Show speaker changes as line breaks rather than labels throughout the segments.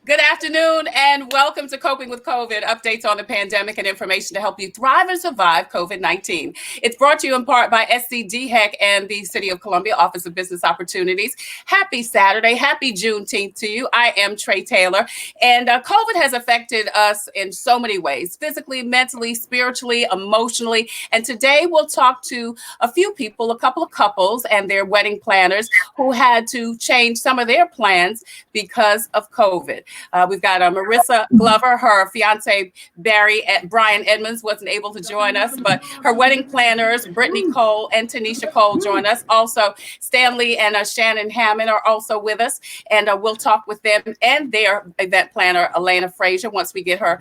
Good afternoon and welcome to Coping with COVID, updates on the pandemic and information to help you thrive and survive COVID-19. It's brought to you in part by SCDHEC and the City of Columbia Office of Business Opportunities. Happy Saturday, happy Juneteenth to you. I am Tre Tailor, and COVID has affected us in so many ways, physically, mentally, spiritually, emotionally. And today we'll talk to a few people, a couple of couples and their wedding planners who had to change some of their plans because of COVID. We've got Marissa Glover, her fiance Brian Edmonds wasn't able to join us, but her wedding planners, Brittany Cole and Tanisha Cole, join us. Also, Stanley and Shannon Hammond are also with us, and we'll talk with them and their event planner, Elena Frazier, once we get her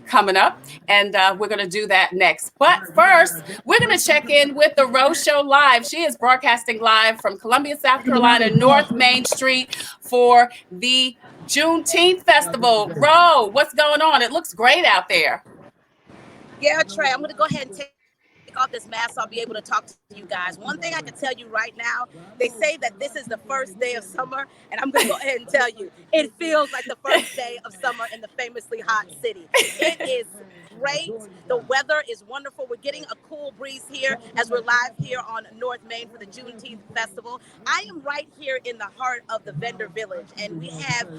coming up, and we're going to do that next. But first, we're going to check in with the Rose Show Live. She is broadcasting live from Columbia, South Carolina, North Main Street for the Juneteenth Festival. Ro, what's going on? It looks great out there.
Yeah, Trey, I'm going to go ahead and take off this mask so I'll be able to talk to you guys. One thing I can tell you right now, they say that this is the first day of summer, and I'm going to go ahead and tell you, it feels like the first day of summer in the famously hot city. It is great. The weather is wonderful. We're getting a cool breeze here as we're live here on North Main for the Juneteenth Festival. I am right here in the heart of the vendor village, and we have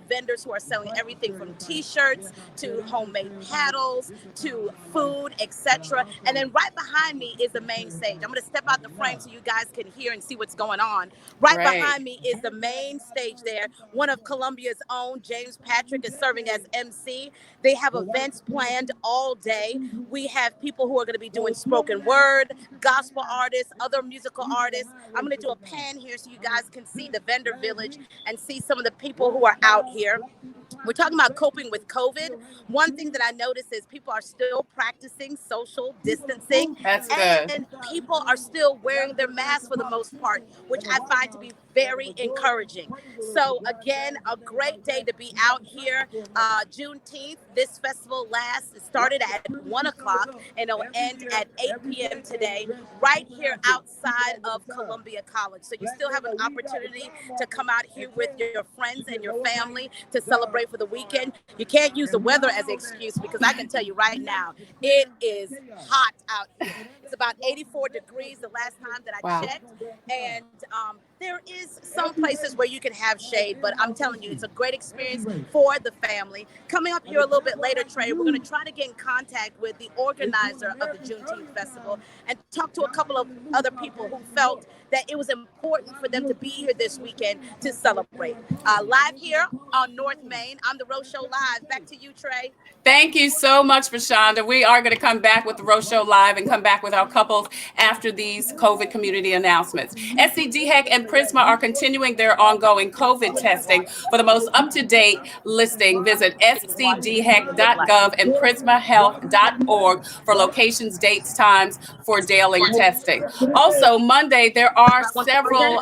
vendors who are selling everything from t-shirts to homemade paddles to food, etc. And then right behind me is the main stage. I'm going to step out the frame so you guys can hear and see what's going on. Right behind me is the main stage there. One of Columbia's own, James Patrick, is serving as MC. They have events planned all day. We have people who are going to be doing spoken word, gospel artists, other musical artists. I'm going to do a pan here so you guys can see the vendor village and see some of the people who are out here. We're talking about coping with COVID. One thing that I notice is people are still practicing social distancing.
That's good.
And people are still wearing their masks for the most part, which I find to be very encouraging. So again, a great day to be out here. Juneteenth, this festival lasts. It started at 1 o'clock and it'll end at 8 p.m. today, right here outside of Columbia College. So you still have an opportunity to come out here with your friends and your family to celebrate for the weekend. You can't use the weather as an excuse because I can tell you right now, it is hot out here. It's about 84 degrees the last time that I checked. And there is some places where you can have shade, but I'm telling you, it's a great experience for the family. Coming up here a little bit later, Trey, we're going to try to get in contact with the organizer of the Juneteenth Festival and talk to a couple of other people who felt that it was important for them to be here this weekend to celebrate. Live here on North Main, I'm the Rose Show Live. Back to you, Trey.
Thank you so much, Rashonda. We are going to come back with the Rose Show Live and come back with our couples after these COVID community announcements. SCDHEC and Prisma are continuing their ongoing COVID testing. For the most up-to-date listing, visit scdhec.gov and prismahealth.org for locations, dates, times for daily testing. Also, Monday, there are several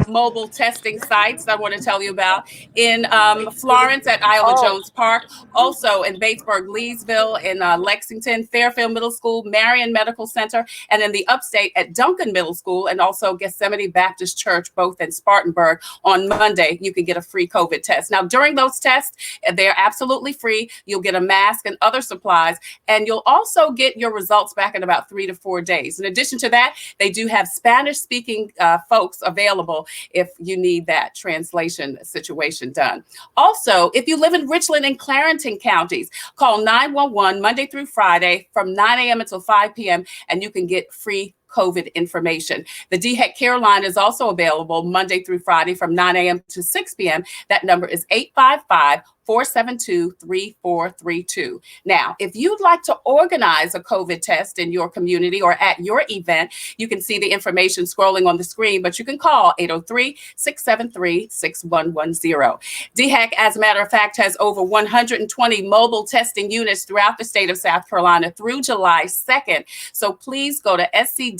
mobile testing sites I want to tell you about in Florence at Iowa Jones Park, also in Batesburg, Leesville, in Lexington, Fairfield Middle School, Marion Medical Center, and in the upstate at Duncan Middle School, and also Gethsemane Baptist Church, both in Spartanburg. On Monday, you can get a free COVID test. Now, during those tests, they're absolutely free. You'll get a mask and other supplies, and you'll also get your results back in about 3 to 4 days. In addition to that, they do have Spanish-speaking folks available if you need that translation situation done. Also, if you live in Richland and Clarendon counties, call 911 Monday through Friday from 9 a.m. until 5 p.m. and you can get free COVID information. The DHEC Care Line is also available Monday through Friday from 9 a.m. to 6 p.m. That number is 855-472-3432. Now, if you'd like to organize a COVID test in your community or at your event, you can see the information scrolling on the screen, but you can call 803-673-6110. DHEC, as a matter of fact, has over 120 mobile testing units throughout the state of South Carolina through July 2nd. So please go to scdhec.gov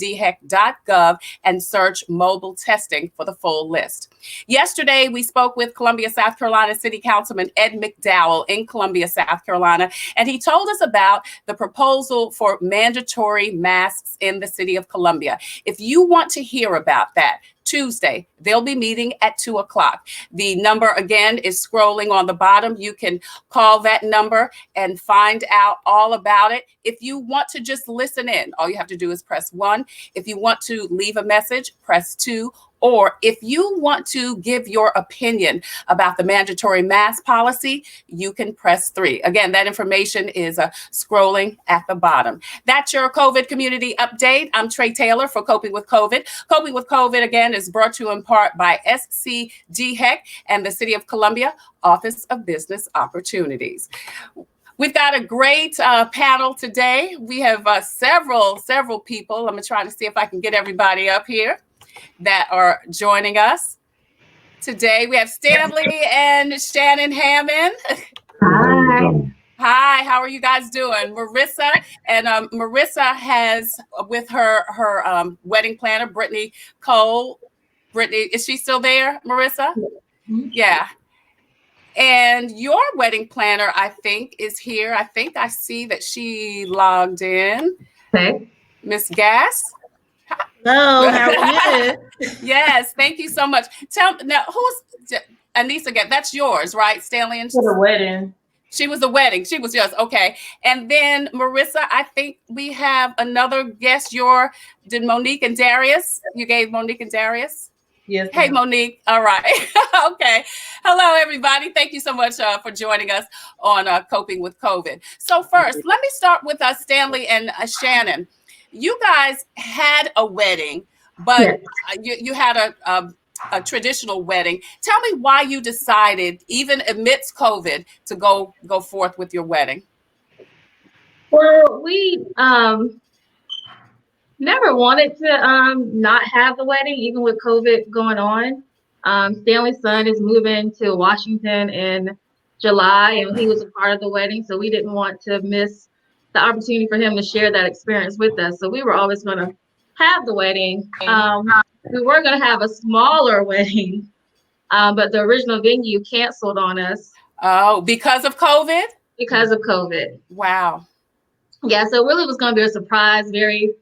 and search mobile testing for the full list. Yesterday, we spoke with Columbia, South Carolina City Councilman Ed McDowell in Columbia, South Carolina, and he told us about the proposal for mandatory masks in the city of Columbia. If you want to hear about that, Tuesday. They'll be meeting at 2:00. The number again is scrolling on the bottom. You can call that number and find out all about it. If you want to just listen in, all you have to do is press 1. If you want to leave a message, press 2. Or if you want to give your opinion about the mandatory mask policy, you can press 3. Again, that information is scrolling at the bottom. That's your COVID community update. I'm Tre Tailor for Coping with COVID. Coping with COVID, again, is brought to you in part by SCDHEC and the City of Columbia Office of Business Opportunities. We've got a great panel today. We have several people. I'm going to try to see if I can get everybody up here that are joining us today. We have Stanley and Shannon Hammond.
Hi.
Hi, how are you guys doing? Marissa, and Marissa has with her wedding planner, Brittany Cole. Brittany, is she still there, Marissa? Yeah. And your wedding planner, I think, is here. I think I see that she logged in.
Okay.
Miss Gass.
Hello, how are you?
Yes, thank you so much. Tell now, who's Anissa again? That's yours, right, Stanley? And
For the wedding.
she was the wedding. She was yours. Okay. And then Marissa, I think we have another guest. Did Monique and Darius? You gave Monique and Darius?
Yes.
Hey,
ma'am.
Monique. All right. Okay. Hello, everybody. Thank you so much for joining us on Coping with COVID. So first, let me start with Stanley and Shannon. You guys had a wedding, but you had a traditional wedding. Tell me why you decided, even amidst COVID, to go forth with your wedding.
Well, we never wanted to not have the wedding, even with COVID going on. Stanley's son is moving to Washington in July, and he was a part of the wedding, so we didn't want to miss the opportunity for him to share that experience with us. So we were always going to have the wedding. We were going to have a smaller wedding, but the original venue canceled on us.
Oh, because of COVID?
Because of COVID.
Wow.
Yeah, so it really was going to be a surprise, very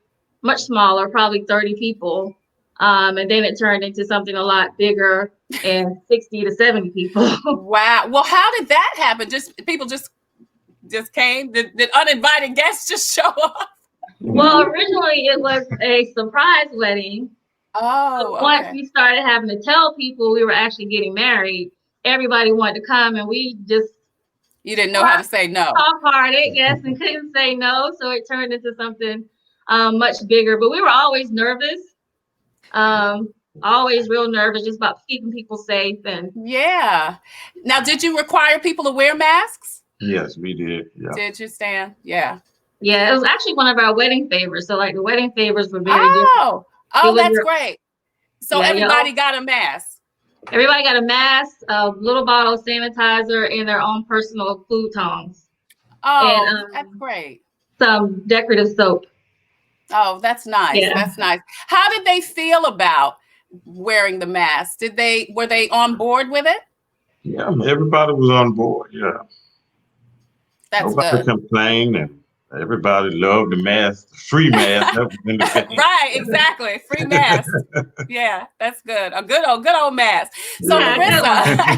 much smaller, probably 30 people. And then it turned into something a lot bigger and 60 to 70 people.
Wow. Well, how did that happen? People just came? Did uninvited guests just show up?
Well, originally it was a surprise wedding.
Oh,
But once we started having to tell people we were actually getting married, everybody wanted to come, and we just
You didn't know how to say no.
half-hearted, yes, and couldn't say no. So it turned into something much bigger. But we were always nervous, always real nervous, just about keeping people safe. And
Yeah. Now, did you require people to wear masks?
Yes, we did. Yeah.
Did you, Stan? Yeah.
yeah, it was actually one of our wedding favors. So like the wedding favors were very different.
Oh,
It was
that's
your-
great. So
Yeah,
everybody got a mask.
Everybody got a mask, a little bottle of sanitizer, and their own personal food tongs.
Oh,
And,
that's great.
Some decorative soap.
Oh, that's nice.
Yeah.
That's nice. How did they feel about wearing the mask? Were they on board with it?
Yeah, everybody was on board. Yeah.
That's
Nobody
good.
complained, and everybody loved the mask, the free mask. That was in the thing.
Right, exactly. Free mask. Yeah, that's good. A good old mask. So
Yeah.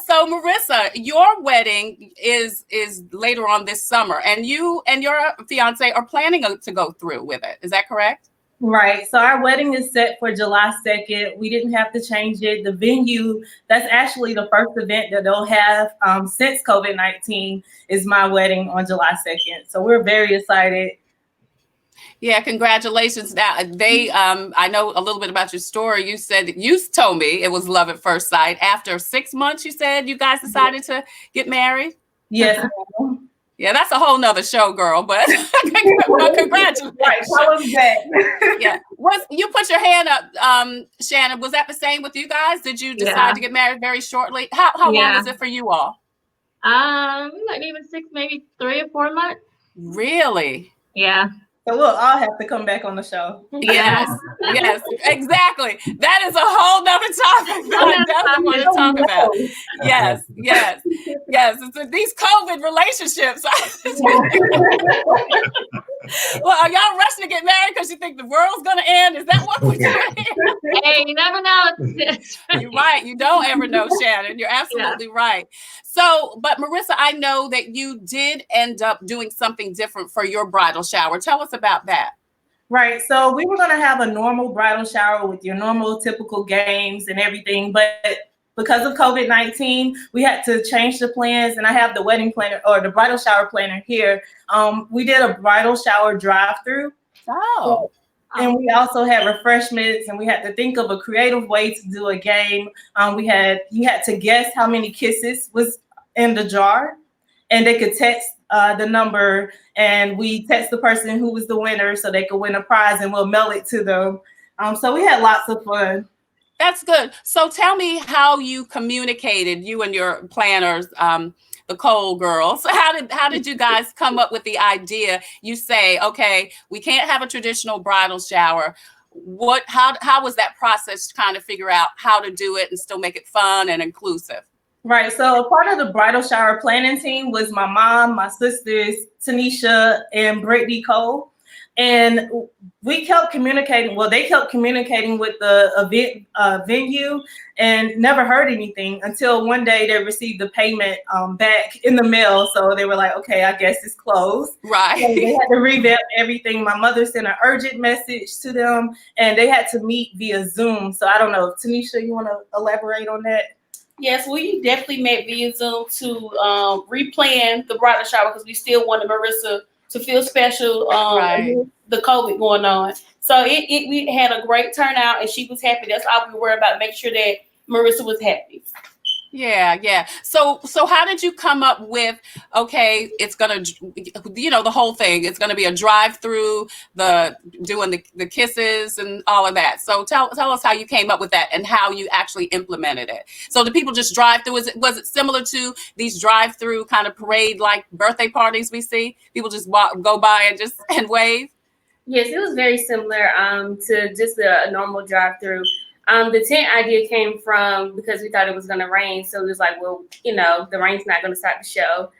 Marissa, your wedding is later on this summer, and you and your fiance are planning to go through with it. Is that correct?
Right. So our wedding is set for July 2nd. We didn't have to change it. The venue, that's actually the first event that they'll have since COVID-19 is my wedding on July 2nd. So we're very excited.
Yeah, congratulations. Now I know a little bit about your story. You said you told me it was love at first sight. After 6 months, you said you guys decided to get married.
Yes.
Yeah, that's a whole nother show, girl. But congratulations.
Right. How was that?
Yeah. You put your hand up, Shannon? Was that the same with you guys? Did you decide to get married very shortly? How long was it for you all?
Like even 6, maybe 3 or 4 months.
Really?
Yeah.
So we'll all have to come back on the show.
Yes, yes, exactly. That is a whole nother topic that I definitely want to talk about. Yes. It's these COVID relationships. Well, are y'all rushing to get married because you think the world's gonna end? Is that what we're doing?
Hey, you never know.
You're right. You don't ever know, Shannon. You're absolutely right. So, but Marissa, I know that you did end up doing something different for your bridal shower. Tell us about that.
Right. So we were going to have a normal bridal shower with your normal typical games and everything. But because of COVID-19, we had to change the plans. And I have the wedding planner or the bridal shower planner here. We did a bridal shower drive-through.
Oh.
And we also had refreshments, and we had to think of a creative way to do a game. You had to guess how many kisses was in the jar, and they could text the number, and we text the person who was the winner so they could win a prize, and we'll mail it to them. So we had lots of fun.
That's good. So tell me how you communicated, you and your planners, the Cole girls. How did you guys come up with the idea? You say, okay, we can't have a traditional bridal shower. How was that process to kind of figure out how to do it and still make it fun and inclusive?
Right. So a part of the bridal shower planning team was my mom, my sisters, Tanisha, and Brittany Cole. And we kept communicating. Well, they kept communicating with the event venue and never heard anything until one day they received the payment back in the mail. So they were like, okay, I guess it's closed.
Right.
So they had to revamp everything. My mother sent an urgent message to them, and they had to meet via Zoom. So I don't know. Tanisha, you want to elaborate on that?
Yes, we definitely met via Zoom to replan the bridal shower because we still wanted Marissa to feel special.
Right.
The COVID going on, so we had a great turnout, and she was happy. That's all we were about, make sure that Marissa was happy.
Yeah. So how did you come up with, okay, it's gonna, the whole thing, it's gonna be a drive-through, doing the kisses and all of that. So tell us how you came up with that and how you actually implemented it. So do people just drive through? Was it similar to these drive-through kind of parade like birthday parties we see? People just go by and wave?
Yes, it was very similar to just a normal drive-through. The tent idea came from because we thought it was going to rain. So it was like, well, the rain's not going to stop the show.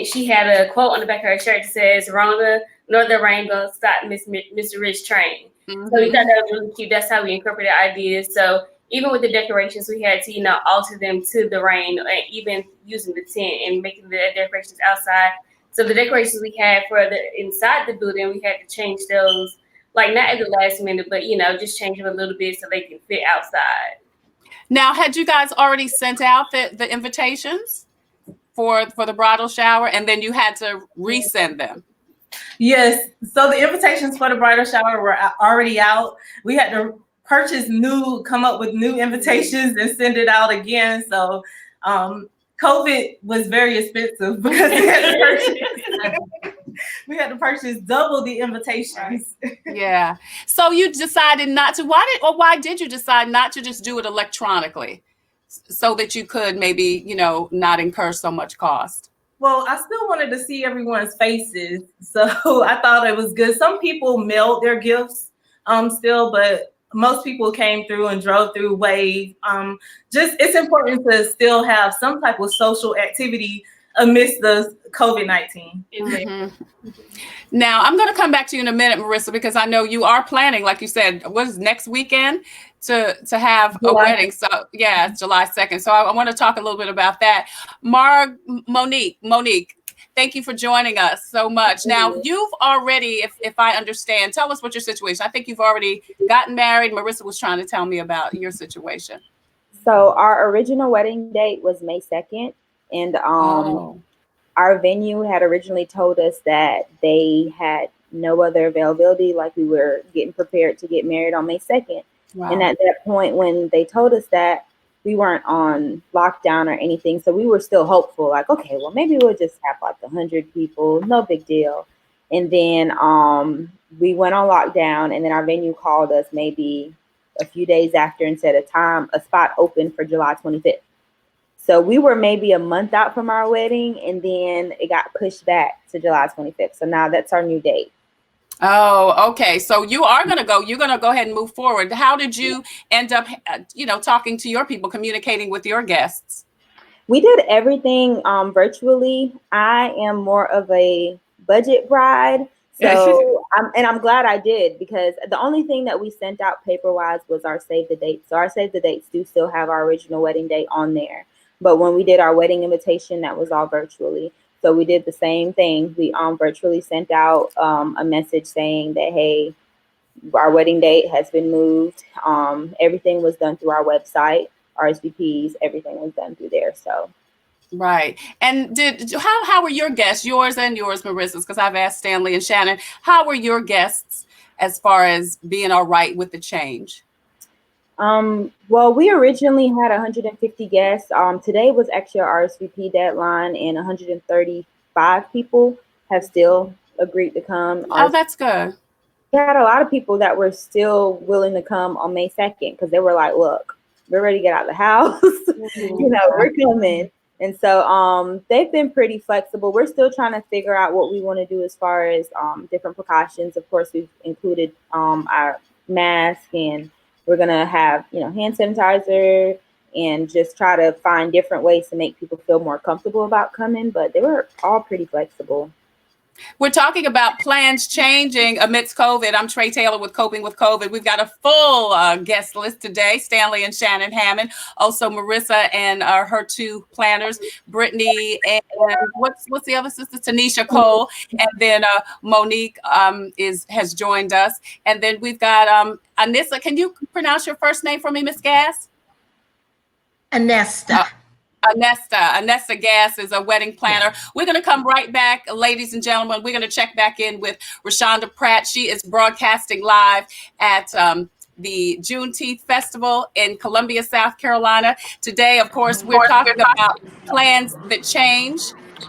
She had a quote on the back of her shirt that says, Rhonda, nor the rain going to stop Mr. Rich train.
Mm-hmm.
So we thought that was really cute. That's how we incorporated ideas. So even with the decorations, we had to, alter them to the rain, and even using the tent and making the decorations outside. So the decorations we had for the inside the building, we had to change those, like not at the last minute, but just change them a little bit so they can fit outside.
Now, had you guys already sent out the invitations for the bridal shower, and then you had to resend them?
Yes. So the invitations for the bridal shower were already out. We had to come up with new invitations and send it out again. So COVID was very expensive because we had to purchase double the invitations.
Yeah. So you decided not to. Why did you decide not to just do it electronically, so that you could maybe not incur so much cost?
Well, I still wanted to see everyone's faces, so I thought it was good. Some people mailed their gifts still, but most people came through and drove through, wave. It's important to still have some type of social activity amidst the COVID-19.
Mm-hmm. Now, I'm going to come back to you in a minute, Marissa, because I know you are planning, like you said, what is next weekend to have a wedding? So yeah, it's July 2nd. So I want to talk a little bit about that. Monique, thank you for joining us so much. Now, you've already, if I understand, tell us what your situation. I think you've already gotten married. Marissa was trying to tell me about your situation.
So our original wedding date was May 2nd. And our venue had originally told us that they had no other availability, like we were getting prepared to get married on May 2nd. Wow. And at that point, when they told us that, we weren't on lockdown or anything. So we were still hopeful, like, okay, well, maybe we'll just have like 100 people, no big deal. And then we went on lockdown, and then our venue called us maybe a few days after and said a spot open for July 25th. So we were maybe a month out from our wedding, and then it got pushed back to July 25th. So now that's our new date.
Oh, okay. So you are going to go. You're going to go ahead and move forward. How did you end up, talking to your people, communicating with your guests?
We did everything virtually. I am more of a budget bride, So I'm glad I did, because the only thing that we sent out paper wise was our save the dates. So our save the dates do still have our original wedding date on there. But when we did our wedding invitation, that was all virtually. So we did the same thing. We virtually sent out a message saying that, hey, our wedding date has been moved. Everything was done through our website, RSVPs, everything was done through there. So
Right. And how were your guests, yours and yours, Marissa's? Because I've asked Stanley and Shannon, how were your guests as far as being all right with the change?
Well, we originally had 150 guests. Today was actually our RSVP deadline, and 135 people have still agreed to come.
Oh, that's good.
We had a lot of people that were still willing to come on May 2nd, because they were like, look, we're ready to get out of the house. We're coming. And so they've been pretty flexible. We're still trying to figure out what we want to do as far as different precautions. Of course, we've included our mask, and we're going to have, hand sanitizer, and just try to find different ways to make people feel more comfortable about coming. But they were all pretty flexible.
We're talking about plans changing amidst COVID. I'm Tre Tailor with Coping with COVID. We've got a full guest list today, Stanley and Shannon Hammond, also Marissa and her two planners, Brittany and what's the other sister? Tanisha Cole. And then Monique has joined us. And then we've got Anissa. Can you pronounce your first name for me, Miss Gass?
Anesta.
Anesta Gass is a wedding planner. We're going to come right back, ladies and gentlemen. We're going to check back in with Rashonda Pratt. She is broadcasting live at the Juneteenth Festival in Columbia, South Carolina. Today, of course, we're talking about plans that change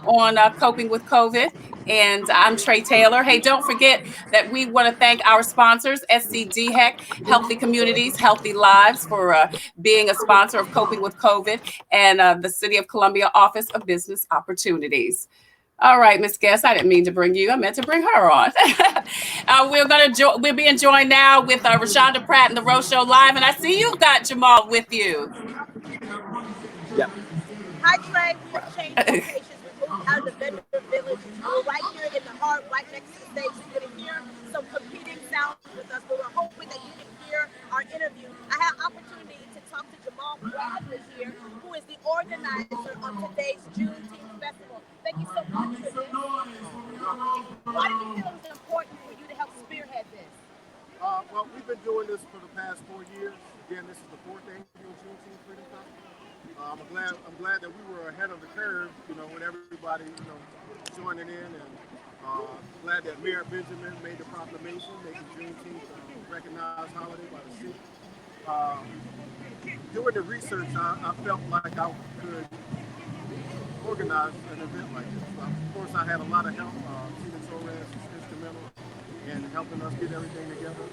on coping with COVID. And I'm Tre Tailor. Hey, don't forget that we want to thank our sponsors, SCDHEC, Healthy Communities, Healthy Lives, for being a sponsor of Coping with COVID, and the City of Columbia Office of Business Opportunities. All right, Ms. Guest, I didn't mean to bring you. I meant to bring her on. We're being joined now with Rashonda Pratt and the Rose Show Live, and I see you've got Jamal with you.
Yep. Hi, Tre. We have changed locations. We moved out of the vendor village. We're right here in the heart, right next to the stage. You're going to hear some competing sounds with us, but we're hoping that you can hear our interview. I had opportunity to talk to Jamal Bradley here, who is the organizer of today's Juneteenth Festival. Thank you so much for this. Why did you feel it was important for you to help spearhead this?
Well, we've been doing this for the past 4 years. Again, this is the 4th annual Juneteenth Freedom Festival. I'm glad that we were ahead of the curve, with everybody, joining in, and glad that Mayor Benjamin made the proclamation making Juneteenth a recognized holiday by the city. Doing the research, I felt like I could organize an event like this. Of course, I had a lot of help. Tina Torres is instrumental in helping us get everything together.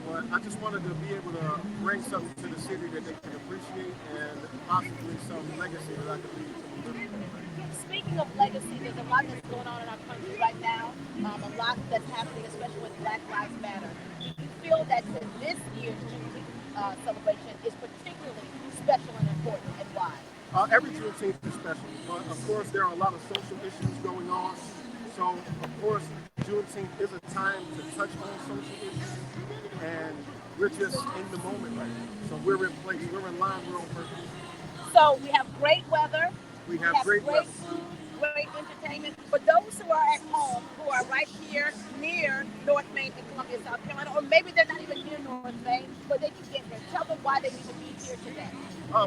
But I just wanted to be able to bring something to the city that they can appreciate, and possibly some legacy that I could leave to them.
Speaking of legacy, there's a lot that's going on in our country right now. A lot that's happening, especially with Black Lives Matter. Do you feel that this year's Juneteenth celebration is particularly special and important, and why?
Every Juneteenth is special, but of course there are a lot of social issues going on. So of course Juneteenth is a time to touch on social issues, and we're just in the moment right now. So we're in place, we're in line, we're on purpose.
So we have great weather.
We have great
food, great entertainment. For those who are at home, who are right here near North Main in Columbia, South Carolina, or maybe they're not even near North Main, but they can get here. Tell them why they need to be here today.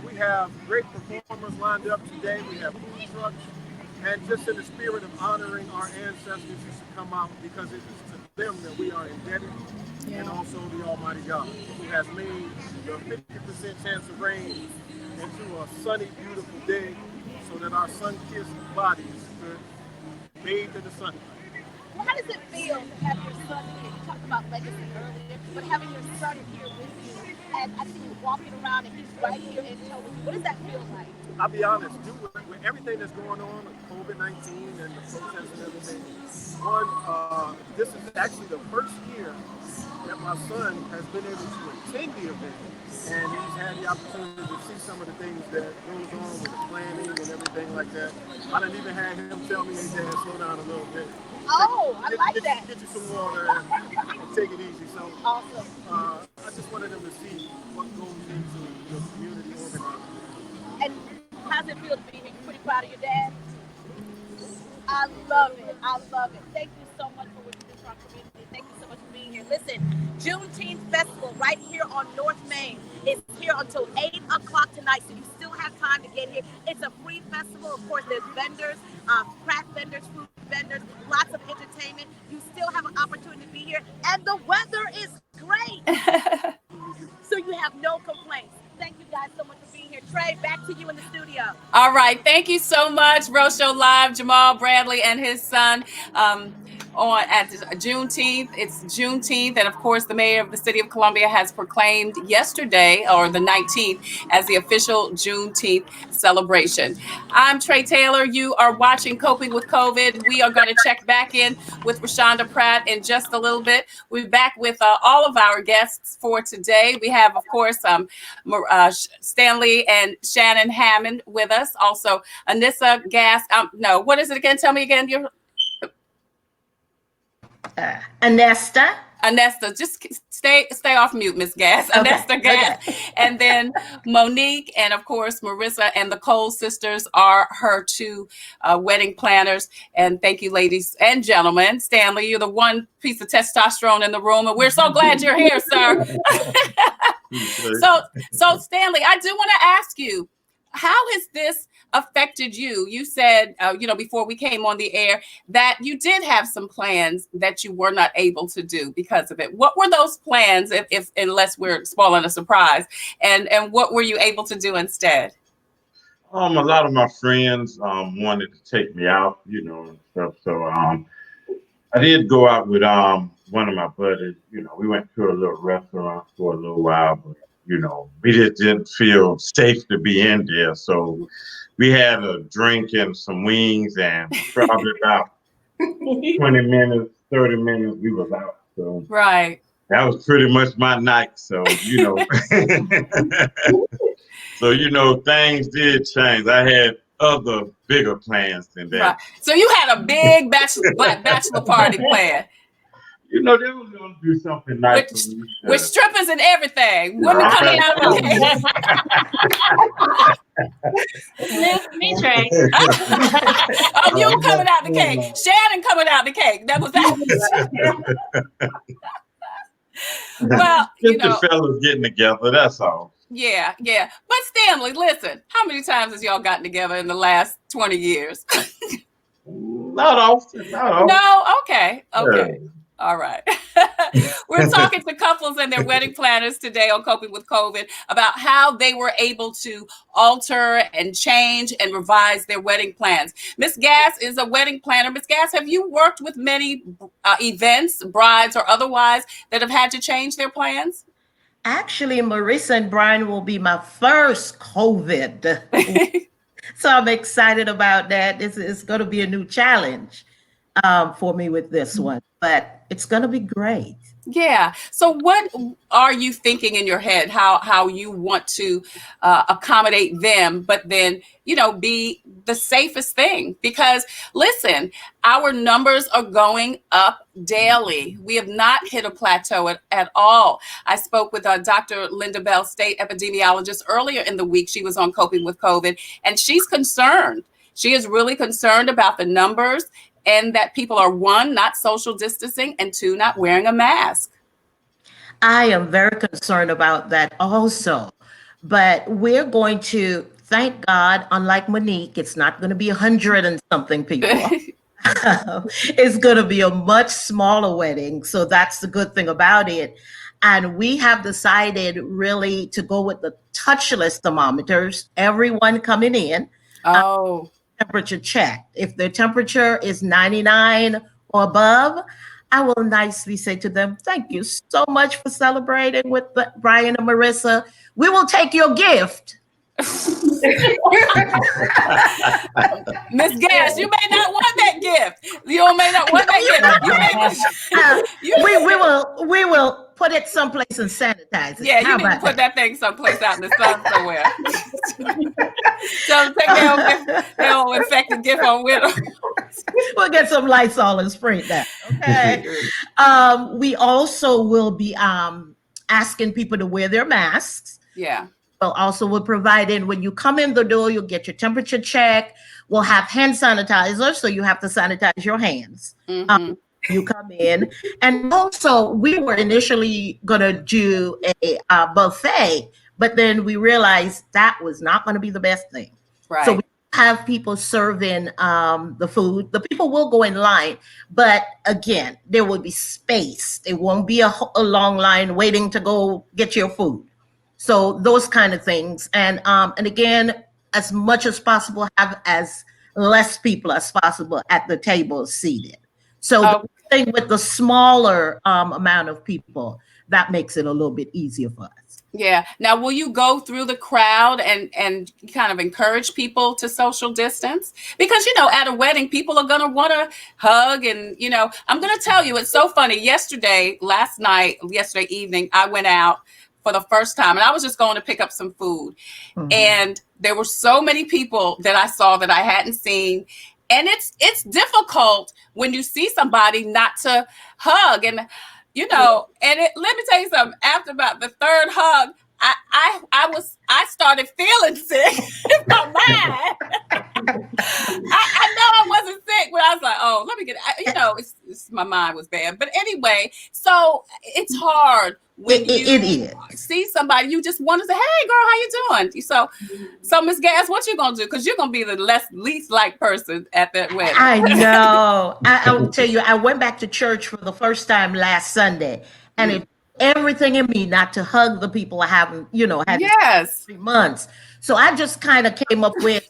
We have great performers lined up today. We have food trucks. And just in the spirit of honoring our ancestors, you should come out, because it is to them that we are indebted, and also the Almighty God, who has made the 50% chance of rain into a sunny, beautiful day, so that our sun-kissed bodies could bathe in the sun.
Well, how does it feel to have your son here? You talked about legacy earlier, but having your son here with you, and I see you walking around and he's right here in tow with you. What does that feel like?
I'll be honest, with everything that's going on with COVID-19 and the protests and everything, this is actually the first year that my son has been able to attend the event, and he's had the opportunity to see some of the things that goes on with the planning and everything like that. I didn't even have him tell me, hey, Dad, slow down a little bit.
Oh, I like
get,
that.
Get you some water and take it easy. So
Awesome.
I just wanted them to see what goes into your community organizing.
And how's it feel to be here? You pretty proud of your dad? I love it. I love it. Thank you so much for what you do for our community. Thank you so much for being here. Listen, Juneteenth Festival right here on North Main is here until 8 o'clock tonight, so you still have time to get here. It's a free festival. Of course, there's vendors, craft vendors, food vendors, lots of entertainment. You still have an opportunity to be here, and the weather is great. So you have no complaints. Thank you guys so much for being here. Trey, back to you in the studio.
All right. Thank you so much, Roadshow Live, Jamal Bradley and his son. On at Juneteenth. It's Juneteenth, and of course, the mayor of the city of Columbia has proclaimed yesterday, or the 19th, as the official Juneteenth celebration. I'm Tre Tailor. You are watching Coping with COVID. We are going to check back in with Rashonda Pratt in just a little bit. We're back with all of our guests for today. We have, of course, Stanley and Shannon Hammond with us. Also, Anissa Gass. No, what is it again? Tell me again. Anesta, just stay off mute, Miss Gass. Okay. Anesta Gass, okay. And then Monique, and of course Marissa and the Cole sisters are her two wedding planners. And thank you, ladies and gentlemen. Stanley, you're the one piece of testosterone in the room, and we're so glad you're here, sir. So Stanley, I do want to ask you, how has this affected you? You said, before we came on the air, that you did have some plans that you were not able to do because of it. What were those plans, if unless we're spoiling a surprise, and what were you able to do instead?
A lot of my friends wanted to take me out, and stuff. So I did go out with one of my buddies. We went to a little restaurant for a little while, but we just didn't feel safe to be in there. So we had a drink and some wings, and probably about 20 minutes, 30 minutes, we was out. So
right.
That was pretty much my night. So, so, things did change. I had other bigger plans than that.
Right. So you had a big bachelor party plan.
They were going to do something nice
with strippers and everything. Women coming out of the cake.
Me, Trey.
Oh, you coming out the cake. Shannon coming out the cake. That was that. Well,
just the fellas getting together. That's all.
Yeah. But Stanley, listen, how many times has y'all gotten together in the last 20 years?
Not often.
No? Okay. Yeah. All right. We're talking to couples and their wedding planners today on Coping with COVID about how they were able to alter and change and revise their wedding plans. Miss Gass is a wedding planner. Miss Gass, have you worked with many events, brides or otherwise, that have had to change their plans?
Actually, Marissa and Brian will be my first COVID. So I'm excited about that. It's going to be a new challenge for me with this one, but it's going to be great.
Yeah. So what are you thinking in your head, how you want to accommodate them, but then, be the safest thing? Because listen, our numbers are going up daily. We have not hit a plateau at all. I spoke with Dr. Linda Bell, state epidemiologist, earlier in the week. She was on Coping with COVID, and she's concerned. She is really concerned about the numbers, and that people are, one, not social distancing, and two, not wearing a mask.
I am very concerned about that also. But we're going to, thank God, unlike Monique, it's not going to be 100 and something people. It's going to be a much smaller wedding. So that's the good thing about it. And we have decided really to go with the touchless thermometers, everyone coming in. Temperature check. If their temperature is 99 or above, I will nicely say to them, thank you so much for celebrating with Brian and Marissa. We will take your gift.
Miss Gass, you may not want that gift. You may not want that
gift. We will put it someplace and sanitize it.
Yeah, you need to put that thing someplace out in the sun somewhere. So take their own infected gift on with them.
We'll get some Lysol and spray that. Okay. We also will be asking people to wear their masks.
Yeah.
Well, also we're providing when you come in the door, you'll get your temperature check. We'll have hand sanitizer, so you have to sanitize your hands.
Mm-hmm.
You come in, and also we were initially gonna do a buffet, but then we realized that was not going to be the best thing.
Right.
So we have people serving the food. The people will go in line, but again, there will be space. There won't be a long line waiting to go get your food. So those kind of things, and again, as much as possible, have as less people as possible at the table seated. So
Oh,
the thing with the smaller amount of people, that makes it a little bit easier for us.
yeah. Now, will you go through the crowd and kind of encourage people to social distance? Because, at a wedding, people are going to want to hug. And, I'm going to tell you, it's so funny. Yesterday evening, I went out for the first time, and I was just going to pick up some food.
Mhm.
And there were so many people that I saw that I hadn't seen. And it's difficult when you see somebody not to hug. And, let me tell you something. After about the third hug, I started feeling sick in my mind. I know I wasn't sick, but I was like, oh, let me get, my mind was bad. But anyway, so it's hard when
It is.
see somebody, you just want to say, hey, girl, how you doing? So Miss Gas, what you going to do? Because you're going to be the least liked person at that wedding.
I know. I will tell you, I went back to church for the first time last Sunday, and it everything in me not to hug the people I haven't, had
Yes.
3 months. So I just kind of came up with,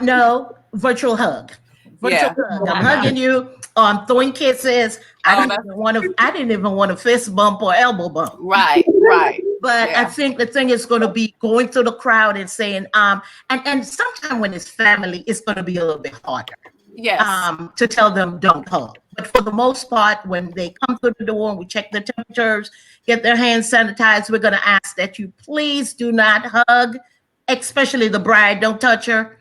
no, virtual hug. Virtual hug. I'm hugging you, or I'm throwing kisses. I didn't even want a fist bump or elbow bump.
Right.
But I think the thing is going to be going through the crowd and saying, and sometimes when it's family, it's going to be a little bit harder.
Yes.
To tell them don't hug. But for the most part, when they come through the door and we check their temperatures, get their hands sanitized, we're going to ask that you please do not hug, especially the bride. Don't touch her.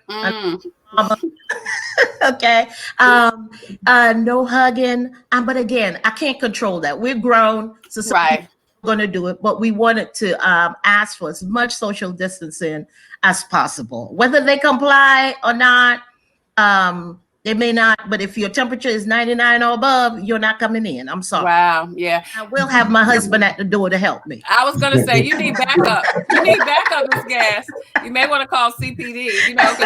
Okay. No hugging. But again, I can't control that. We're grown, so
Right.
we're going to do it. But we wanted to ask for as much social distancing as possible. Whether they comply or not, they may not, but if your temperature is 99 or above, you're not coming in. I'm sorry.
Wow. Yeah.
I will have my husband at the door to help me.
I was going to say, you need backup. Miss Gas. You may want to call CPD, because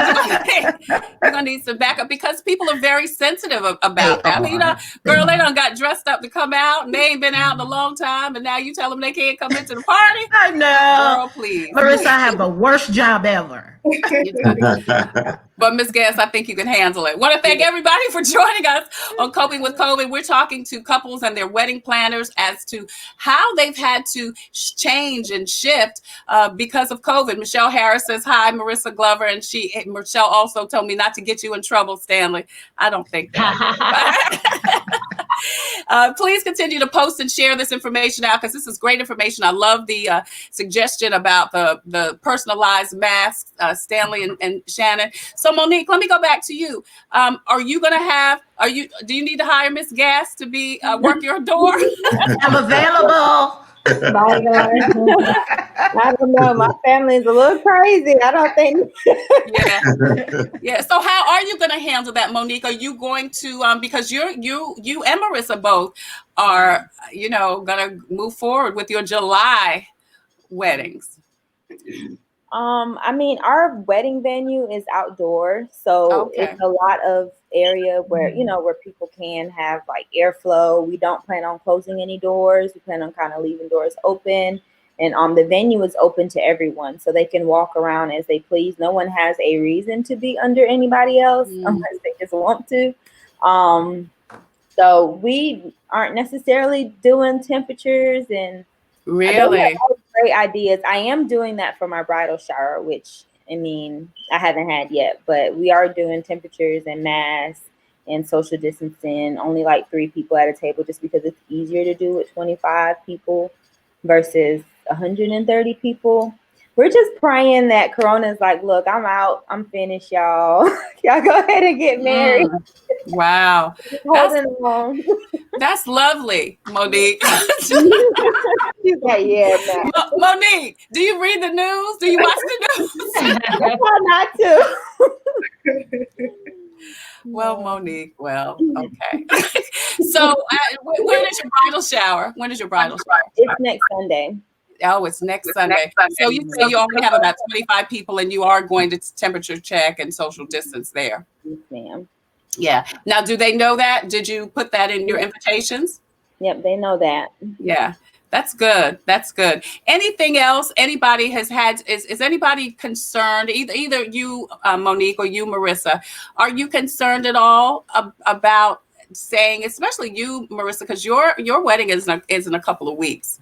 you're going to need some backup, because people are very sensitive about that. I mean, girl, they done got dressed up to come out, and they ain't been out in a long time, and now you tell them they can't come into the party?
I know.
Girl, please.
Marissa, I have the worst job ever.
But Ms. Guess, I think you can handle it. Want to thank everybody for joining us on Coping with COVID. We're talking to couples and their wedding planners as to how they've had to change and shift because of COVID. Michelle Harris says, hi, Marissa Glover. And Michelle also told me not to get you in trouble, Stanley. I don't think that. Please continue to post and share this information out, because this is great information. I love the suggestion about the personalized masks, Stanley and Shannon. So Monique, let me go back to you. Do you need to hire Miss Gas to be work your door?
I'm available.
My God. I don't know. My family is a little crazy. I don't think.
Yeah. So how are you going to handle that, Monique? Are you going to because you and Marissa both are going to move forward with your July weddings?
I mean, our wedding venue is outdoors, so it's a lot of area where where people can have like airflow. We don't plan on closing any doors. We plan on kind of leaving doors open, and the venue is open to everyone, so they can walk around as they please. No one has a reason to be under anybody else unless they just want to. So we aren't necessarily doing temperatures and.
Really?
Great ideas. I am doing that for my bridal shower, which I mean, I haven't had yet, but we are doing temperatures and masks and social distancing, only like 3 people at a table, just because it's easier to do with 25 people versus 130 people. We're just praying that Corona is like, look, I'm out. I'm finished, y'all. Y'all go ahead and get married.
Wow. That's
Holding on.
that's lovely, Monique.
She's like, yeah, no.
Monique, do you read the news? Do you watch the news?
I try not to.
Well, Monique, well, okay. So, when is your bridal shower? When is your bridal shower?
It's next Sunday.
Oh, it's next Sunday. So you say you only have about 25 people, and you are going to temperature check and social distance there.
Yes, ma'am.
Yeah. Now, do they know that? Did you put that in your invitations?
Yep, they know that.
Yeah. That's good. That's good. Anything else? Anybody has had? Is anybody concerned? Either you, Monique, or you, Marissa. Are you concerned at all about saying, especially you, Marissa, because your wedding is in a couple of weeks?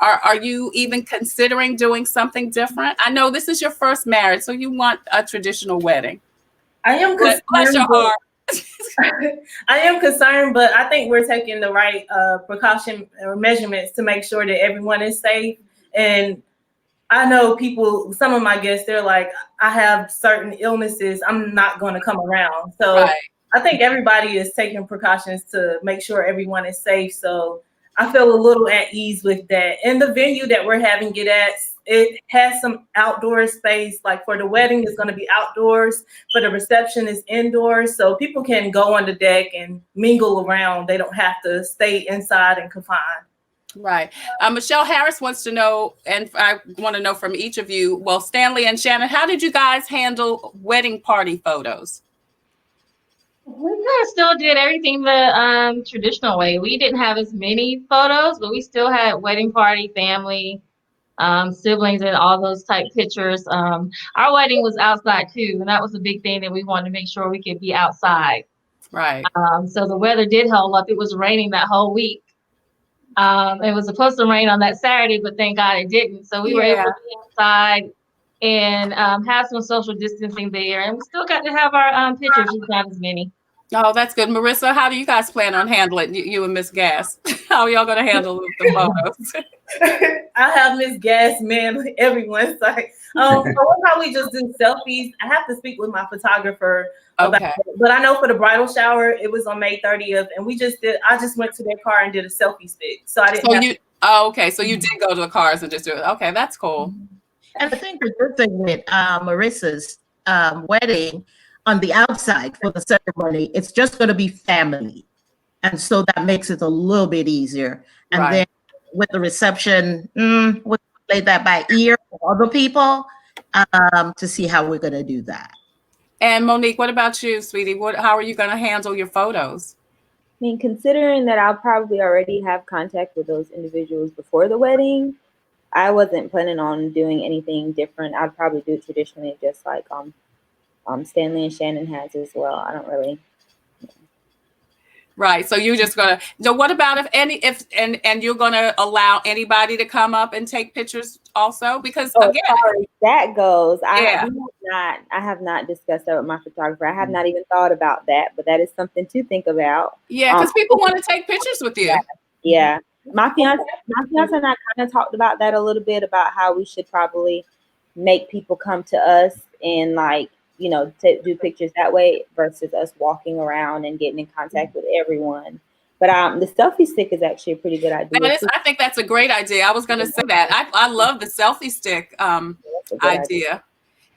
Are you even considering doing something different? I know this is your first marriage, so you want a traditional wedding.
I am
Bless your
concerned, but
heart.
I am concerned, but I think we're taking the right precaution or measurements to make sure that everyone is safe. And I know people, some of my guests, they're like, I have certain illnesses, I'm not going to come around. So
Right.
I think everybody is taking precautions to make sure everyone is safe. So I feel a little at ease with that. And the venue that we're having it at, it has some outdoor space. Like for the wedding, it's going to be outdoors. For the reception, is indoors. So people can go on the deck and mingle around. They don't have to stay inside and confined.
Right. Michelle Harris wants to know, and I want to know from each of you. Well, Stanley and Shannon, how did you guys handle wedding party photos?
We kind of still did everything the traditional way. We didn't have as many photos, but we still had wedding party, family, siblings, and all those type pictures. Our wedding was outside too, and that was a big thing that we wanted to make sure we could be outside.
Right.
So the weather did hold up. It was raining that whole week. It was supposed to rain on that Saturday, but thank God it didn't. So we were able to be outside and have some social distancing there, and we still got to have our pictures, just not as many.
Oh, that's good. Marissa, how do you guys plan on handling you and Miss Gas? How are y'all going to handle the photos?
I have Miss Gas, man, everyone's like, so we'll probably just do selfies. I have to speak with my photographer about it. But I know for the bridal shower, it was on May 30th, and I just went to their car and did a selfie stick. So I didn't
okay. So you did go to the cars and just do it. Okay, that's cool.
And I think the good thing with Marissa's wedding, on the outside for the ceremony, it's just going to be family. And so that makes it a little bit easier. And then with the reception, we'll play that by ear for other people to see how we're going to do that.
And Monique, what about you, sweetie? How are you going to handle your photos?
I mean, considering that I'll probably already have contact with those individuals before the wedding, I wasn't planning on doing anything different. I'd probably do it traditionally, just like Stanley and Shannon has as well. I don't really.
Right. So you're just gonna. So what about and you're gonna allow anybody to come up and take pictures also? Because again,
as far as that goes, I have not discussed that with my photographer. I have not even thought about that, but that is something to think about.
Yeah, because people want to take pictures with you.
Yeah. My fiance and I kind of talked about that a little bit, about how we should probably make people come to us and do pictures that way versus us walking around and getting in contact with everyone. But the selfie stick is actually a pretty good idea.
I think that's a great idea. I was going to say that. I love the selfie stick idea.